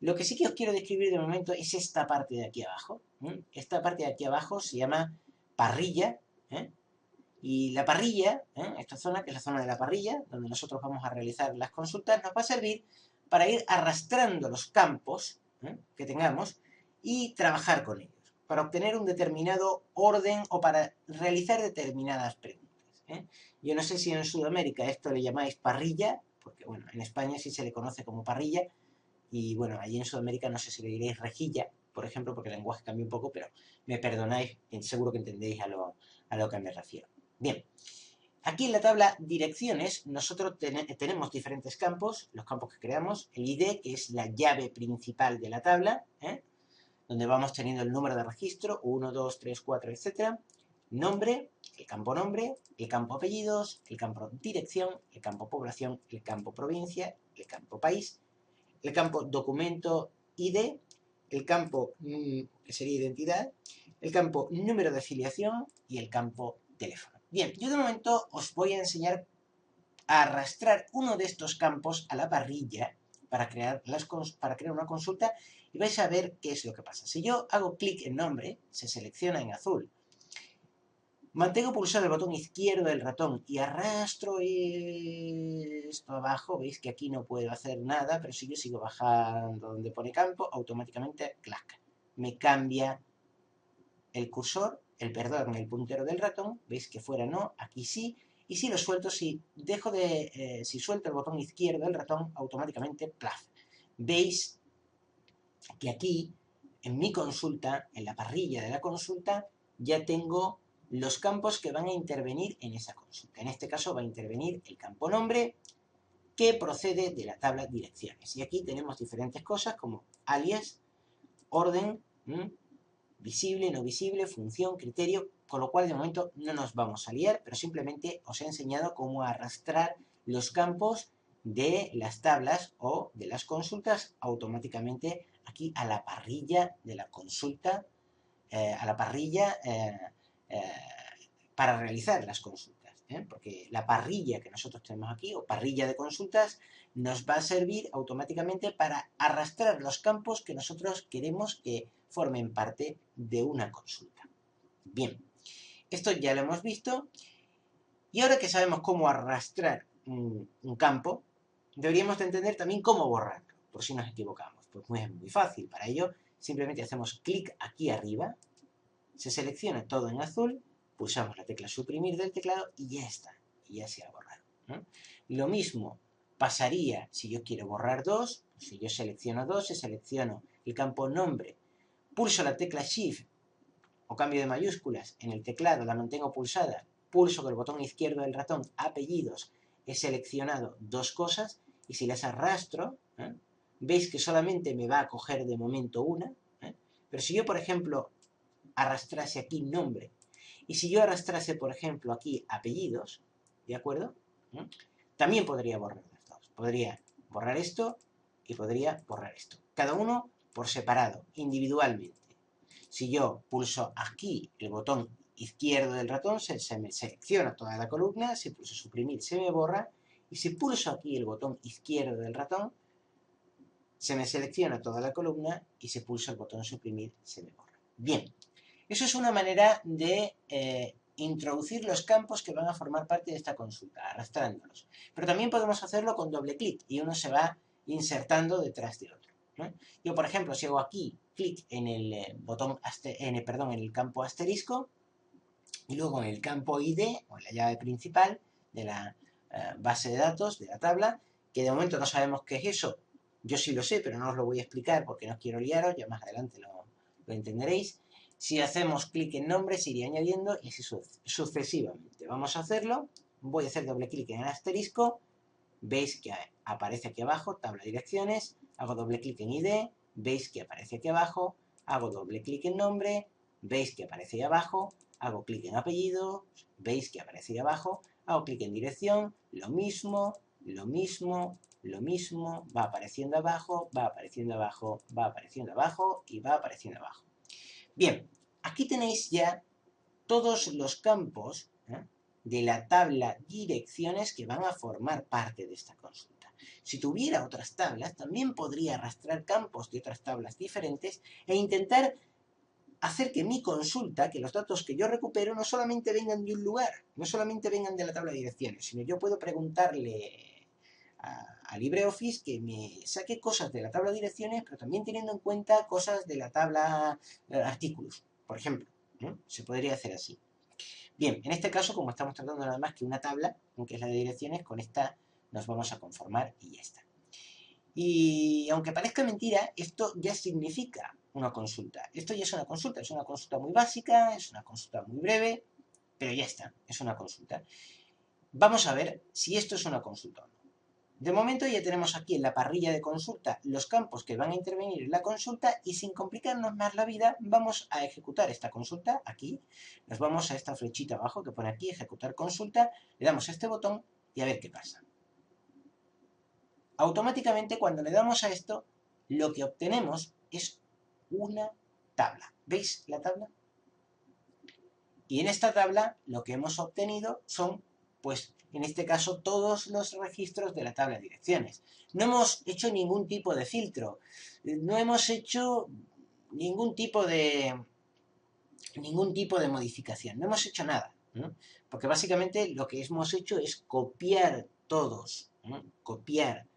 Lo que sí que os quiero describir de momento es esta parte de aquí abajo. Esta parte de aquí abajo se llama parrilla. Y la parrilla, esta zona, que es la zona de la parrilla, donde nosotros vamos a realizar las consultas, nos va a servir para ir arrastrando los campos que tengamos y trabajar con ellos, para obtener un determinado orden o para realizar determinadas preguntas. Yo no sé si en Sudamérica esto le llamáis parrilla, porque bueno, en España sí se le conoce como parrilla, y bueno, allí en Sudamérica no sé si le diréis rejilla, por ejemplo, porque el lenguaje cambia un poco, pero me perdonáis, seguro que entendéis a lo que me refiero. Bien, aquí en la tabla direcciones nosotros tenemos diferentes campos, los campos que creamos, el ID, que es la llave principal de la tabla, donde vamos teniendo el número de registro, 1, 2, 3, 4, etc. Nombre, el campo apellidos, el campo dirección, el campo población, el campo provincia, el campo país, el campo documento ID, el campo que sería identidad, el campo número de afiliación y el campo teléfono. Bien, yo de momento os voy a enseñar a arrastrar uno de estos campos a la parrilla para crear una consulta y vais a ver qué es lo que pasa. Si yo hago clic en nombre, se selecciona en azul. Mantengo pulsado el botón izquierdo del ratón y arrastro esto abajo. Veis que aquí no puedo hacer nada, pero si yo sigo bajando donde pone campo, automáticamente, clac, me cambia el cursor, el puntero del ratón. Veis que fuera no, aquí sí. Y si lo suelto, si suelto el botón izquierdo del ratón, automáticamente, plaf. Veis que aquí, en mi consulta, en la parrilla de la consulta, ya tengo los campos que van a intervenir en esa consulta. En este caso va a intervenir el campo nombre, que procede de la tabla direcciones. Y aquí tenemos diferentes cosas como alias, orden, visible, no visible, función, criterio, con lo cual de momento no nos vamos a liar, pero simplemente os he enseñado cómo arrastrar los campos de las tablas o de las consultas automáticamente aquí a la parrilla de la consulta, a la parrilla para realizar las consultas, porque la parrilla que nosotros tenemos aquí, o parrilla de consultas, nos va a servir automáticamente para arrastrar los campos que nosotros queremos que formen parte de una consulta. Bien, esto ya lo hemos visto, y ahora que sabemos cómo arrastrar un campo, deberíamos de entender también cómo borrarlo, por si nos equivocamos. Pues es muy fácil, para ello simplemente hacemos clic aquí arriba, se selecciona todo en azul, pulsamos la tecla suprimir del teclado y ya está, y ya se ha borrado. Lo mismo pasaría si yo quiero borrar 2, si yo selecciono 2, selecciono el campo nombre, pulso la tecla Shift o cambio de mayúsculas en el teclado, la mantengo pulsada, pulso con el botón izquierdo del ratón apellidos, he seleccionado 2 cosas y si las arrastro, veis que solamente me va a coger de momento una, ¿eh? Pero si yo, por ejemplo, arrastrase aquí nombre, y si yo arrastrase, por ejemplo, aquí apellidos, ¿de acuerdo? ¿Mm? También podría borrar las dos. Podría borrar esto y podría borrar esto. Cada uno por separado, individualmente. Si yo pulso aquí el botón izquierdo del ratón, se me selecciona toda la columna, si pulso suprimir se me borra, y si pulso aquí el botón izquierdo del ratón, se me selecciona toda la columna, y si pulso el botón suprimir se me borra. Bien, eso es una manera de introducir los campos que van a formar parte de esta consulta, arrastrándolos. Pero también podemos hacerlo con doble clic, y uno se va insertando detrás de otro, ¿no? Yo, por ejemplo, si hago aquí clic en el en el campo asterisco, y luego en el campo ID, o en la llave principal de la base de datos, de la tabla, que de momento no sabemos qué es eso. Yo sí lo sé, pero no os lo voy a explicar porque no quiero liaros, ya más adelante lo entenderéis. Si hacemos clic en nombre, se iría añadiendo y así sucesivamente. Vamos a hacerlo. Voy a hacer doble clic en el asterisco. Veis que aparece aquí abajo, tabla de direcciones. Hago doble clic en ID. Veis que aparece aquí abajo. Hago doble clic en nombre. Veis que aparece ahí abajo. Hago clic en apellido. Veis que aparece ahí abajo. Hago clic en dirección. Lo mismo, lo mismo, lo mismo. Va apareciendo abajo, va apareciendo abajo, va apareciendo abajo y va apareciendo abajo. Bien, aquí tenéis ya todos los campos de la tabla direcciones que van a formar parte de esta consulta. Si tuviera otras tablas, también podría arrastrar campos de otras tablas diferentes e intentar hacer que mi consulta, que los datos que yo recupero, no solamente vengan de un lugar, no solamente vengan de la tabla de direcciones, sino yo puedo preguntarle a LibreOffice que me saque cosas de la tabla de direcciones, pero también teniendo en cuenta cosas de la tabla artículos, por ejemplo, ¿no? Se podría hacer así. Bien, en este caso, como estamos tratando nada más que una tabla, que es la de direcciones, con esta nos vamos a conformar y ya está. Y aunque parezca mentira, esto ya significa una consulta. Esto ya es una consulta muy básica, es una consulta muy breve, pero ya está, es una consulta. Vamos a ver si esto es una consulta o no. De momento ya tenemos aquí en la parrilla de consulta los campos que van a intervenir en la consulta y sin complicarnos más la vida vamos a ejecutar esta consulta aquí. Nos vamos a esta flechita abajo que pone aquí ejecutar consulta, le damos a este botón y a ver qué pasa. Automáticamente cuando le damos a esto lo que obtenemos es una tabla. ¿Veis la tabla? Y en esta tabla lo que hemos obtenido son, pues, en este caso, todos los registros de la tabla de direcciones. No hemos hecho ningún tipo de filtro, no hemos hecho ningún tipo de modificación, no hemos hecho nada, ¿no? Porque básicamente lo que hemos hecho es copiar todos, ¿no? Copiar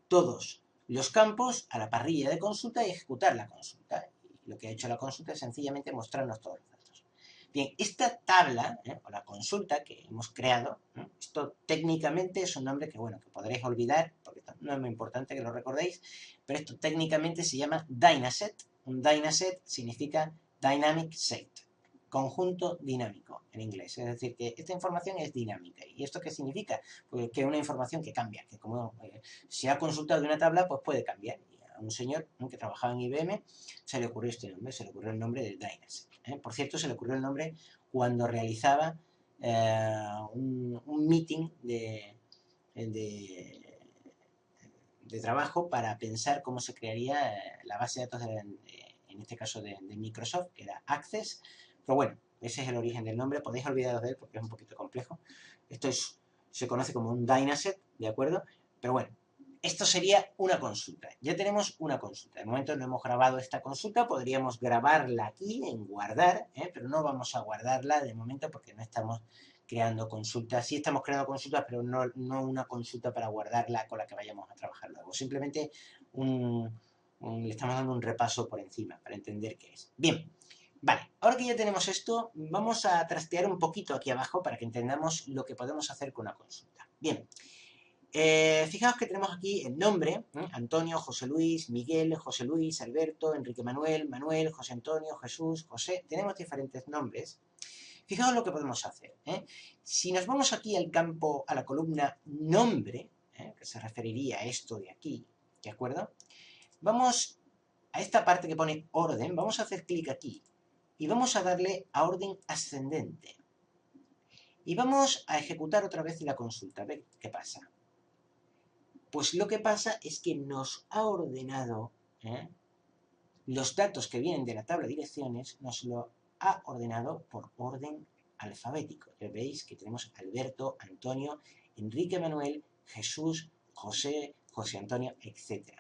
todos los campos a la parrilla de consulta y ejecutar la consulta. Y lo que ha hecho la consulta es sencillamente mostrarnos todos los datos. Bien, esta tabla, o la consulta que hemos creado, esto técnicamente es un nombre que, bueno, que podréis olvidar, porque no es muy importante que lo recordéis, pero esto técnicamente se llama Dynaset. Un Dynaset significa Dynamic Set, conjunto dinámico en inglés. Es decir, que esta información es dinámica. ¿Y esto qué significa? Pues que es una información que cambia, que como se ha consultado de una tabla, pues puede cambiar. Y a un señor que trabajaba en IBM se le ocurrió este nombre, se le ocurrió el nombre de Dynaset. Por cierto, se le ocurrió el nombre cuando realizaba un meeting de trabajo para pensar cómo se crearía la base de datos, en este caso de Microsoft, que era Access. Pero bueno, ese es el origen del nombre, podéis olvidaros de él porque es un poquito complejo. Esto se conoce como un Dynaset, ¿de acuerdo? Pero bueno, esto sería una consulta. Ya tenemos una consulta. De momento no hemos grabado esta consulta, podríamos grabarla aquí en guardar, pero no vamos a guardarla de momento porque no estamos creando consultas. Sí estamos creando consultas, pero no una consulta para guardarla con la que vayamos a trabajar luego. Simplemente le estamos dando un repaso por encima para entender qué es. Bien, vale. Ahora que ya tenemos esto, vamos a trastear un poquito aquí abajo para que entendamos lo que podemos hacer con una consulta. Bien. Fijaos que tenemos aquí el nombre, Antonio, José Luis, Miguel, José Luis, Alberto, Enrique Manuel, Manuel, José Antonio, Jesús, José. Tenemos diferentes nombres. Fijaos lo que podemos hacer. Si nos vamos aquí al campo, a la columna nombre, que se referiría a esto de aquí, ¿de acuerdo? vamos a esta parte que pone orden, vamos a hacer clic aquí y vamos a darle a orden ascendente. Y vamos a ejecutar otra vez la consulta, a ver qué pasa. Pues lo que pasa es que nos ha ordenado los datos que vienen de la tabla de direcciones, nos lo ha ordenado por orden alfabético. Ya veis que tenemos Alberto, Antonio, Enrique Manuel, Jesús, José, José Antonio, etc.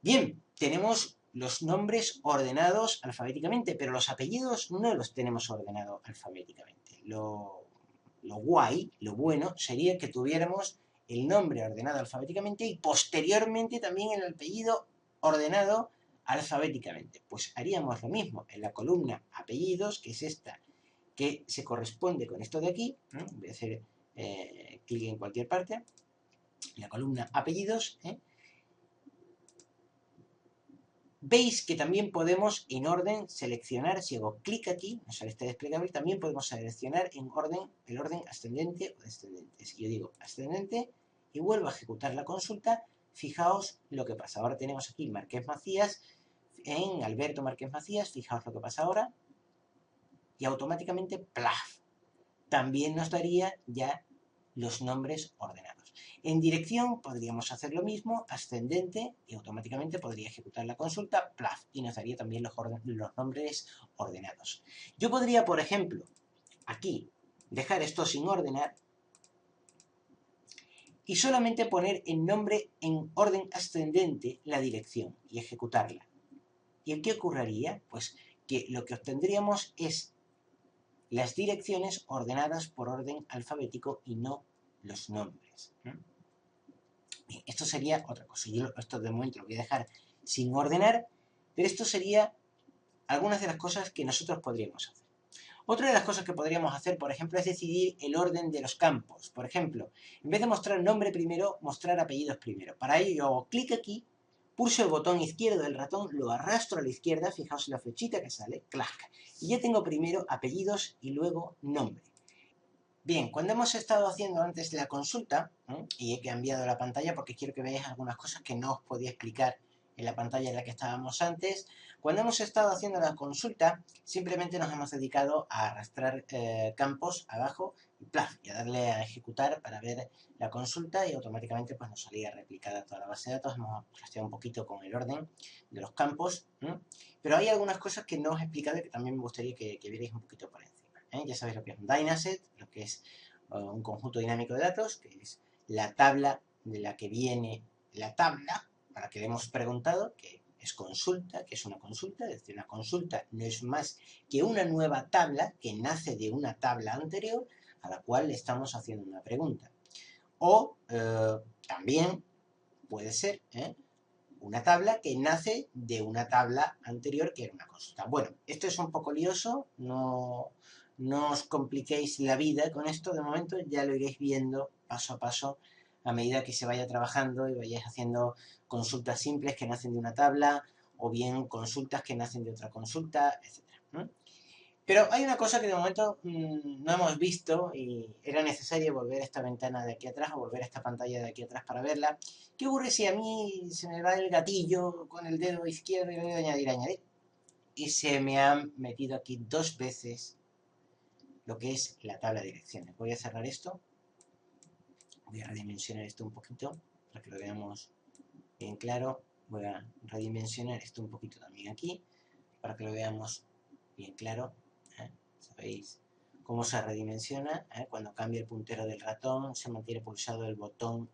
Bien, tenemos los nombres ordenados alfabéticamente, pero los apellidos no los tenemos ordenados alfabéticamente. Lo guay, lo bueno, sería que tuviéramos el nombre ordenado alfabéticamente y posteriormente también el apellido ordenado alfabéticamente. Pues haríamos lo mismo en la columna apellidos, que es esta, que se corresponde con esto de aquí. Voy a hacer clic en cualquier parte. La columna apellidos. Veis que también podemos en orden seleccionar, si hago clic aquí, nos sale este desplegable, también podemos seleccionar en orden, el orden ascendente o descendente. Si yo digo ascendente y vuelvo a ejecutar la consulta, fijaos lo que pasa. Ahora tenemos aquí Márquez Macías, en Alberto Márquez Macías, fijaos lo que pasa ahora, y automáticamente, ¡plaf!, también nos daría ya los nombres ordenados. En dirección podríamos hacer lo mismo, ascendente, y automáticamente podría ejecutar la consulta, ¡plaf!, y nos daría también los nombres ordenados. Yo podría, por ejemplo, aquí dejar esto sin ordenar y solamente poner el nombre en orden ascendente la dirección y ejecutarla. ¿Y qué ocurriría? Pues que lo que obtendríamos es las direcciones ordenadas por orden alfabético y no los nombres. Bien, esto sería otra cosa. Yo esto de momento lo voy a dejar sin ordenar, pero esto sería algunas de las cosas que nosotros podríamos hacer. Otra de las cosas que podríamos hacer, por ejemplo, es decidir el orden de los campos. Por ejemplo, en vez de mostrar nombre primero, mostrar apellidos primero. Para ello yo hago clic aquí, pulso el botón izquierdo del ratón, lo arrastro a la izquierda, fijaos en la flechita que sale, clac, y ya tengo primero apellidos y luego nombre. Bien, cuando hemos estado haciendo antes la consulta, y he cambiado la pantalla porque quiero que veáis algunas cosas que no os podía explicar en la pantalla en la que estábamos antes, cuando hemos estado haciendo la consulta, simplemente nos hemos dedicado a arrastrar campos abajo y ¡plaf!, y a darle a ejecutar para ver la consulta y automáticamente pues, nos salía replicada toda la base de datos. Hemos trasteado un poquito con el orden de los campos, pero hay algunas cosas que no os he explicado y que también me gustaría que vierais un poquito por encima. Ya sabéis lo que es un Dynaset, lo que es un conjunto dinámico de datos, que es la tabla de la que viene la tabla para que le hemos preguntado, que es consulta, que es una consulta, es decir, una consulta no es más que una nueva tabla que nace de una tabla anterior a la cual le estamos haciendo una pregunta. O también puede ser una tabla que nace de una tabla anterior que era una consulta. Bueno, esto es un poco lioso, no os compliquéis la vida con esto de momento, ya lo iréis viendo paso a paso a medida que se vaya trabajando y vayáis haciendo consultas simples que nacen de una tabla o bien consultas que nacen de otra consulta, etc. Pero hay una cosa que de momento no hemos visto y era necesario volver a esta ventana de aquí atrás o volver a esta pantalla de aquí atrás para verla. ¿Qué ocurre si a mí se me va el gatillo con el dedo izquierdo y le doy a añadir? Y se me ha metido aquí 2 veces lo que es la tabla de direcciones. Voy a cerrar esto. Voy a redimensionar esto un poquito para que lo veamos bien claro. Voy a redimensionar esto un poquito también aquí para que lo veamos bien claro. ¿Sabéis cómo se redimensiona? Cuando cambia el puntero del ratón se mantiene pulsado el botón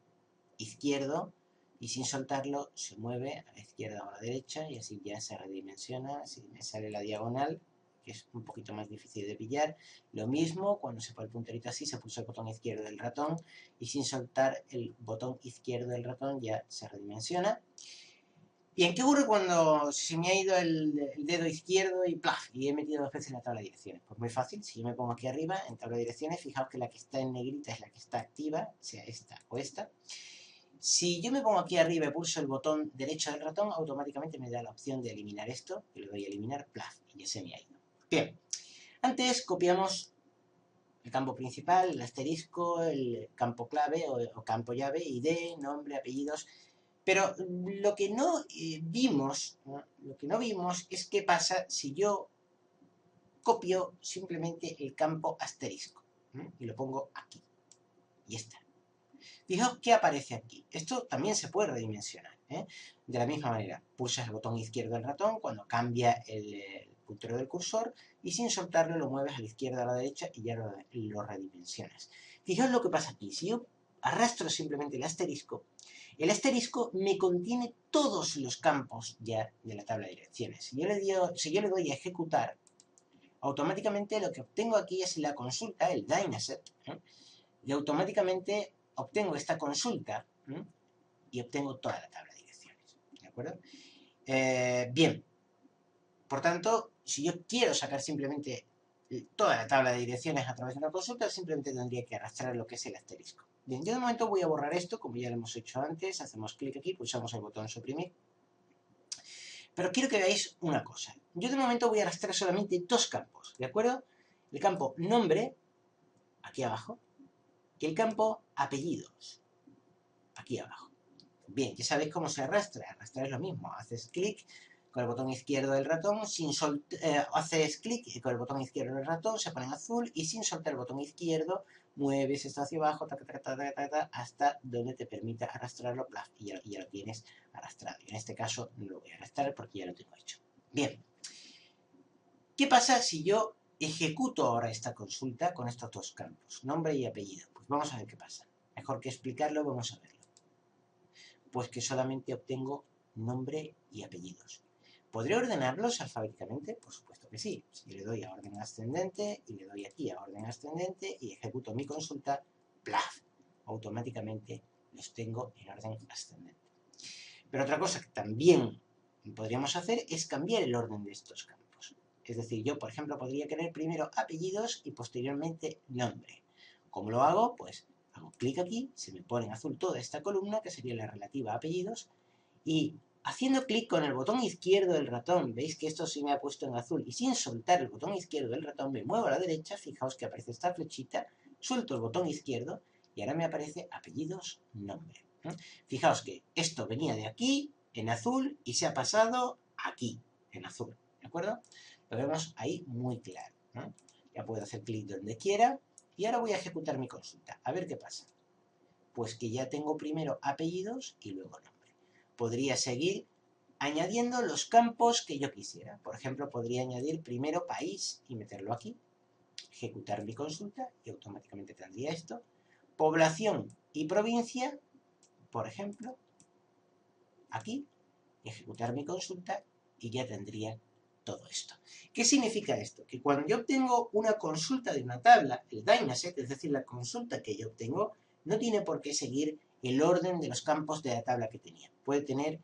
izquierdo y sin soltarlo se mueve a la izquierda o a la derecha y así ya se redimensiona. Si me sale la diagonal, que es un poquito más difícil de pillar, lo mismo, cuando se pone el punterito así se pulsa el botón izquierdo del ratón y sin soltar el botón izquierdo del ratón ya se redimensiona. Bien, ¿qué ocurre cuando se me ha ido el dedo izquierdo y ¡plaf!, y he metido 2 veces en la tabla de direcciones? Pues muy fácil, si yo me pongo aquí arriba en tabla de direcciones, fijaos que la que está en negrita es la que está activa, sea esta o esta. Si yo me pongo aquí arriba y pulso el botón derecho del ratón, automáticamente me da la opción de eliminar esto, que le doy a eliminar, ¡plaf!, y ya se me ha ido. Bien, antes copiamos el campo principal, el asterisco, el campo clave o campo llave, ID, nombre, apellidos. Pero lo que no vimos, ¿no? Lo que no vimos es qué pasa si yo copio simplemente el campo asterisco, ¿no? Y lo pongo aquí. Y está. Fijaos qué aparece aquí. Esto también se puede redimensionar, ¿eh? De la misma manera, pulsas el botón izquierdo del ratón cuando cambia el puntero del cursor y sin soltarlo lo mueves a la izquierda o a la derecha y ya lo redimensionas. Fijaos lo que pasa aquí. Si yo arrastro simplemente el asterisco me contiene todos los campos ya de la tabla de direcciones. Si yo le doy a ejecutar, automáticamente lo que obtengo aquí es la consulta, el Dynaset, ¿eh? Y automáticamente obtengo esta consulta, ¿eh? Y obtengo toda la tabla de direcciones. ¿De acuerdo? Bien. Por tanto, si yo quiero sacar simplemente toda la tabla de direcciones a través de una consulta, simplemente tendría que arrastrar lo que es el asterisco. Bien, yo de momento voy a borrar esto, como ya lo hemos hecho antes. Hacemos clic aquí, pulsamos el botón suprimir. Pero quiero que veáis una cosa. Yo de momento voy a arrastrar solamente dos campos, ¿de acuerdo? El campo nombre, aquí abajo, y el campo apellidos, aquí abajo. Bien, ya sabéis cómo se arrastra. Arrastrar es lo mismo. Haces clic con el botón izquierdo del ratón, haces clic con el botón izquierdo del ratón, se pone en azul y sin soltar el botón izquierdo mueves esto hacia abajo hasta donde te permita arrastrarlo y ya lo tienes arrastrado. Y en este caso no lo voy a arrastrar porque ya lo tengo hecho. Bien. ¿Qué pasa si yo ejecuto ahora esta consulta con estos dos campos, nombre y apellido? Pues vamos a ver qué pasa. Mejor que explicarlo, vamos a verlo. Pues que solamente obtengo nombre y apellidos. ¿Podré ordenarlos alfabéticamente? Por supuesto que sí. Si le doy a orden ascendente y le doy aquí a orden ascendente y ejecuto mi consulta, ¡plaf! Automáticamente los tengo en orden ascendente. Pero otra cosa que también podríamos hacer es cambiar el orden de estos campos. Es decir, yo, por ejemplo, podría querer primero apellidos y posteriormente nombre. ¿Cómo lo hago? Pues hago clic aquí, se me pone en azul toda esta columna, que sería la relativa a apellidos, y haciendo clic con el botón izquierdo del ratón, veis que esto se me ha puesto en azul, y sin soltar el botón izquierdo del ratón me muevo a la derecha, fijaos que aparece esta flechita, suelto el botón izquierdo y ahora me aparece apellidos, nombre. Fijaos que esto venía de aquí, en azul, y se ha pasado aquí, en azul, ¿de acuerdo? Lo vemos ahí muy claro, ¿no? Ya puedo hacer clic donde quiera, y ahora voy a ejecutar mi consulta, a ver qué pasa. Pues que ya tengo primero apellidos y luego nombre. Podría seguir añadiendo los campos que yo quisiera. Por ejemplo, podría añadir primero país y meterlo aquí, ejecutar mi consulta y automáticamente tendría esto. Población y provincia, por ejemplo, aquí, ejecutar mi consulta y ya tendría todo esto. ¿Qué significa esto? Que cuando yo obtengo una consulta de una tabla, el Dynaset, es decir, la consulta que yo obtengo, no tiene por qué seguir el orden de los campos de la tabla que tenía. Puede tener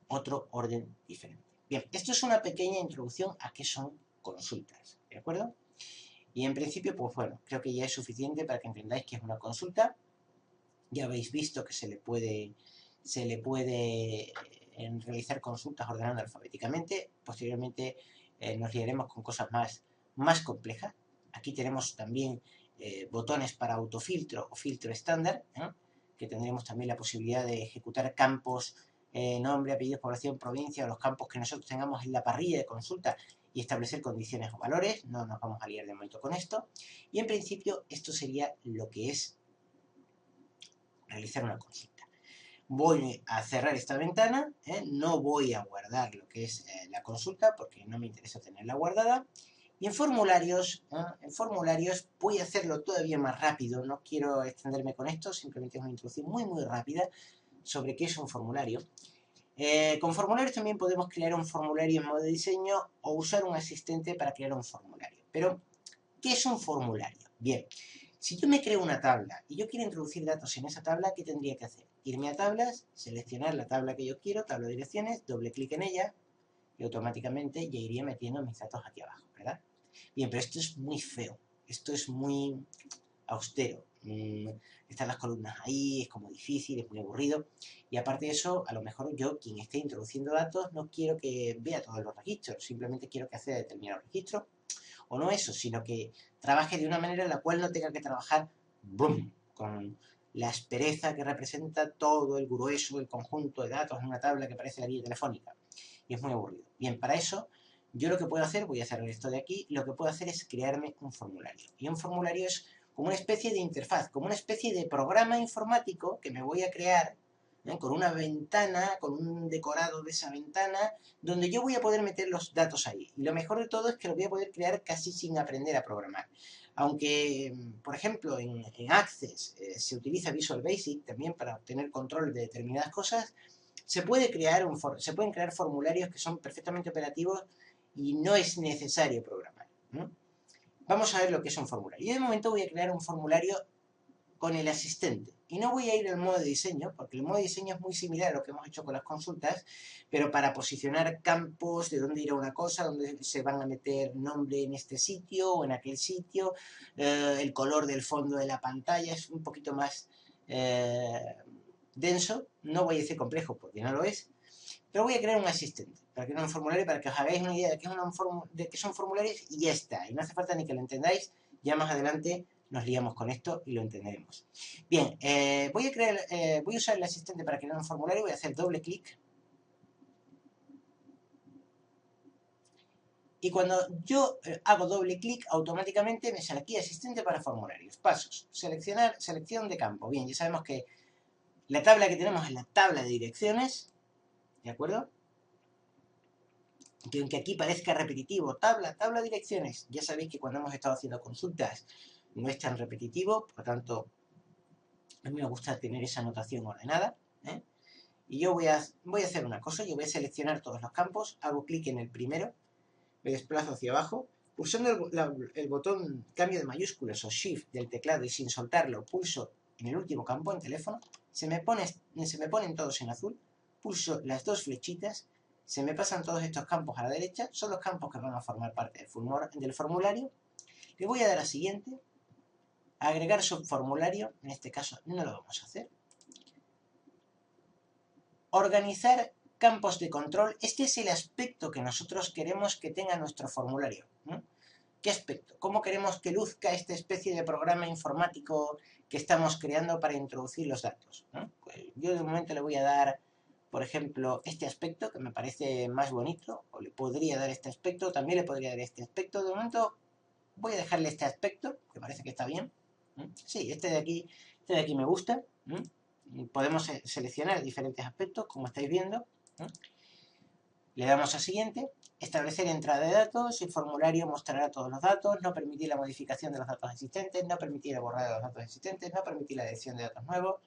otro orden diferente. Bien, esto es una pequeña introducción a qué son consultas, ¿de acuerdo? Y en principio, pues bueno, creo que ya es suficiente para que entendáis qué es una consulta. Ya habéis visto que se le puede realizar consultas ordenando alfabéticamente. Posteriormente nos liaremos con cosas más complejas. Aquí tenemos también botones para autofiltro o filtro estándar, ¿eh? Que tendremos también la posibilidad de ejecutar campos, nombre, apellido, población, provincia, o los campos que nosotros tengamos en la parrilla de consulta y establecer condiciones o valores. No nos vamos a liar de momento con esto. Y en principio esto sería lo que es realizar una consulta. Voy a cerrar esta ventana, no voy a guardar lo que es la consulta porque no me interesa tenerla guardada. Y en formularios voy a hacerlo todavía más rápido, no quiero extenderme con esto, simplemente es una introducción muy rápida sobre qué es un formulario. Con formularios también podemos crear un formulario en modo de diseño o usar un asistente para crear un formulario. Pero, ¿qué es un formulario? Bien, si yo me creo una tabla y yo quiero introducir datos en esa tabla, ¿qué tendría que hacer? Irme a tablas, seleccionar la tabla que yo quiero, tabla de direcciones, doble clic en ella y automáticamente ya iría metiendo mis datos aquí abajo, ¿verdad? Bien, pero esto es muy feo, esto es muy austero. Están las columnas ahí, es como difícil, es muy aburrido. Y aparte de eso, a lo mejor yo, quien esté introduciendo datos, no quiero que vea todos los registros, simplemente quiero que acceda a determinado registro. O no eso, sino que trabaje de una manera en la cual no tenga que trabajar con la aspereza que representa todo el grueso del conjunto de datos en una tabla que parece la guía telefónica. Y es muy aburrido. Bien, para eso, yo lo que puedo hacer, voy a cerrar esto de aquí, lo que puedo hacer es crearme un formulario. Y un formulario es como una especie de interfaz, como una especie de programa informático que me voy a crear, con una ventana, con un decorado de esa ventana, donde yo voy a poder meter los datos ahí. Y lo mejor de todo es que lo voy a poder crear casi sin aprender a programar. Aunque, por ejemplo, en Access se utiliza Visual Basic también para obtener control de determinadas cosas, se pueden crear formularios que son perfectamente operativos y no es necesario programar, ¿no? Vamos a ver lo que es un formulario. Yo de momento voy a crear un formulario con el asistente. Y no voy a ir al modo de diseño, porque el modo de diseño es muy similar a lo que hemos hecho con las consultas, pero para posicionar campos, de dónde ir a una cosa, dónde se van a meter nombre en este sitio o en aquel sitio, el color del fondo de la pantalla es un poquito más denso. No voy a decir complejo, porque no lo es, pero voy a crear un asistente para crear un formulario, para que os hagáis una idea de que son formularios y ya está. Y no hace falta ni que lo entendáis, ya más adelante nos liamos con esto y lo entenderemos. Bien, voy a usar el asistente para crear un formulario, voy a hacer doble clic. Y cuando yo hago doble clic, automáticamente me sale aquí asistente para formularios. Pasos, selección de campo. Bien, ya sabemos que la tabla que tenemos es la tabla de direcciones, ¿de acuerdo? Que aunque aquí parezca repetitivo, tabla, direcciones, ya sabéis que cuando hemos estado haciendo consultas no es tan repetitivo, por lo tanto, a mí me gusta tener esa notación ordenada, ¿eh? Y yo voy a hacer una cosa, yo voy a seleccionar todos los campos, hago clic en el primero, me desplazo hacia abajo, pulsando el botón cambio de mayúsculas o shift del teclado y sin soltarlo, pulso en el último campo, en teléfono, se me ponen todos en azul, pulso las dos flechitas, se me pasan todos estos campos a la derecha, son los campos que van a formar parte del formulario. Le voy a dar a siguiente, agregar subformulario, en este caso no lo vamos a hacer. Organizar campos de control, este es el aspecto que nosotros queremos que tenga nuestro formulario, ¿no? ¿Qué aspecto? ¿Cómo queremos que luzca esta especie de programa informático que estamos creando para introducir los datos, ¿no? Pues yo de momento le voy a dar, por ejemplo, este aspecto que me parece más bonito, o le podría dar este aspecto, también le podría dar este aspecto. De momento voy a dejarle este aspecto, que parece que está bien. Sí, este de aquí me gusta. Podemos seleccionar diferentes aspectos, como estáis viendo. Le damos a siguiente, establecer entrada de datos, el formulario mostrará todos los datos, no permitir la modificación de los datos existentes, no permitir el borrado de los datos existentes, no permitir la adición de datos nuevos,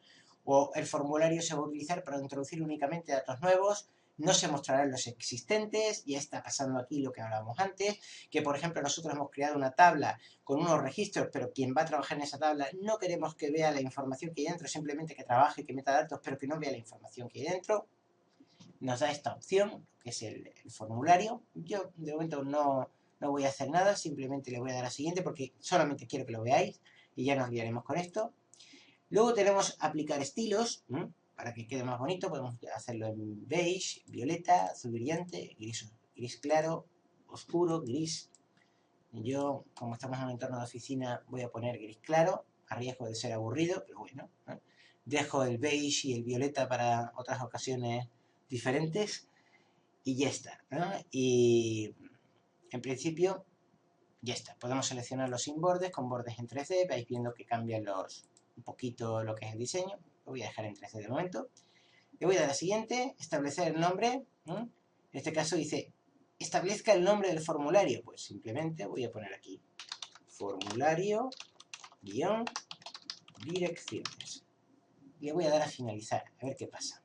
o el formulario se va a utilizar para introducir únicamente datos nuevos, no se mostrarán los existentes. Ya está pasando aquí lo que hablábamos antes, que por ejemplo nosotros hemos creado una tabla con unos registros, pero quien va a trabajar en esa tabla no queremos que vea la información que hay dentro, simplemente que trabaje, que meta datos, pero que no vea la información que hay dentro. Nos da esta opción, que es el formulario. Yo de momento no voy a hacer nada, simplemente le voy a dar a siguiente porque solamente quiero que lo veáis y ya nos guiaremos con esto. Luego tenemos aplicar estilos, para que quede más bonito. Podemos hacerlo en beige, violeta, azul brillante, gris claro, oscuro, gris. Yo, como estamos en un entorno de oficina, voy a poner gris claro, a riesgo de ser aburrido, pero bueno, ¿no? Dejo el beige y el violeta para otras ocasiones diferentes y ya está, ¿no? Y en principio ya está. Podemos seleccionarlo sin bordes, con bordes en 3D. Vais viendo que cambian un poquito lo que es el diseño. Lo voy a dejar en 3D de momento. Le voy a dar a siguiente, establecer el nombre. En este caso dice, establezca el nombre del formulario. Pues simplemente voy a poner aquí formulario-direcciones. Le voy a dar a finalizar, a ver qué pasa.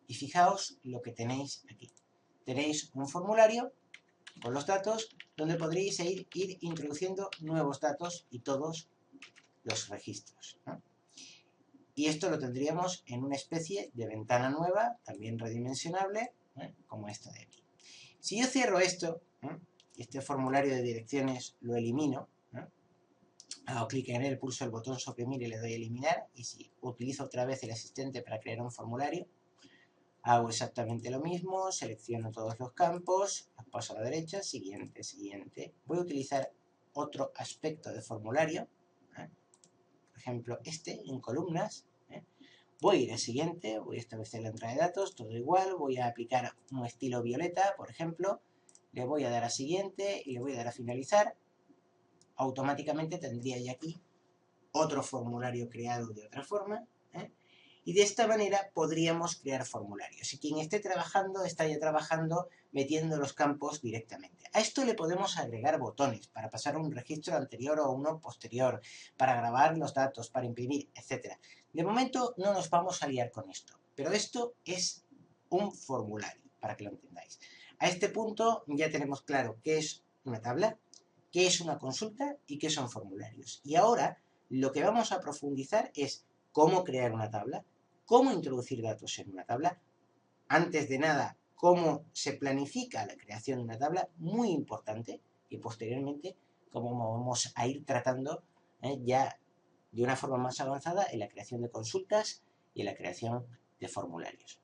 Y fijaos lo que tenéis aquí. Tenéis un formulario con los datos donde podréis ir introduciendo nuevos datos y todos los registros, ¿no? Y esto lo tendríamos en una especie de ventana nueva, también redimensionable, como esta de aquí. Si yo cierro esto, este formulario de direcciones lo elimino, hago clic en él, pulso el botón suprimir y le doy a eliminar, y si utilizo otra vez el asistente para crear un formulario, hago exactamente lo mismo, selecciono todos los campos, los paso a la derecha, siguiente, siguiente. Voy a utilizar otro aspecto de formulario, por ejemplo este, en columnas. Voy a ir al siguiente, voy a establecer la entrada de datos, todo igual, voy a aplicar un estilo violeta, por ejemplo, le voy a dar a siguiente y le voy a dar a finalizar. Automáticamente tendría ya aquí otro formulario creado de otra forma, y de esta manera podríamos crear formularios. Y quien esté trabajando, está ya trabajando metiendo los campos directamente. A esto le podemos agregar botones para pasar un registro anterior o uno posterior, para grabar los datos, para imprimir, etc. De momento no nos vamos a liar con esto, pero esto es un formulario, para que lo entendáis. A este punto ya tenemos claro qué es una tabla, qué es una consulta y qué son formularios. Y ahora lo que vamos a profundizar es cómo crear una tabla, cómo introducir datos en una tabla, antes de nada, cómo se planifica la creación de una tabla, muy importante, y posteriormente cómo vamos a ir tratando ya de una forma más avanzada en la creación de consultas y en la creación de formularios.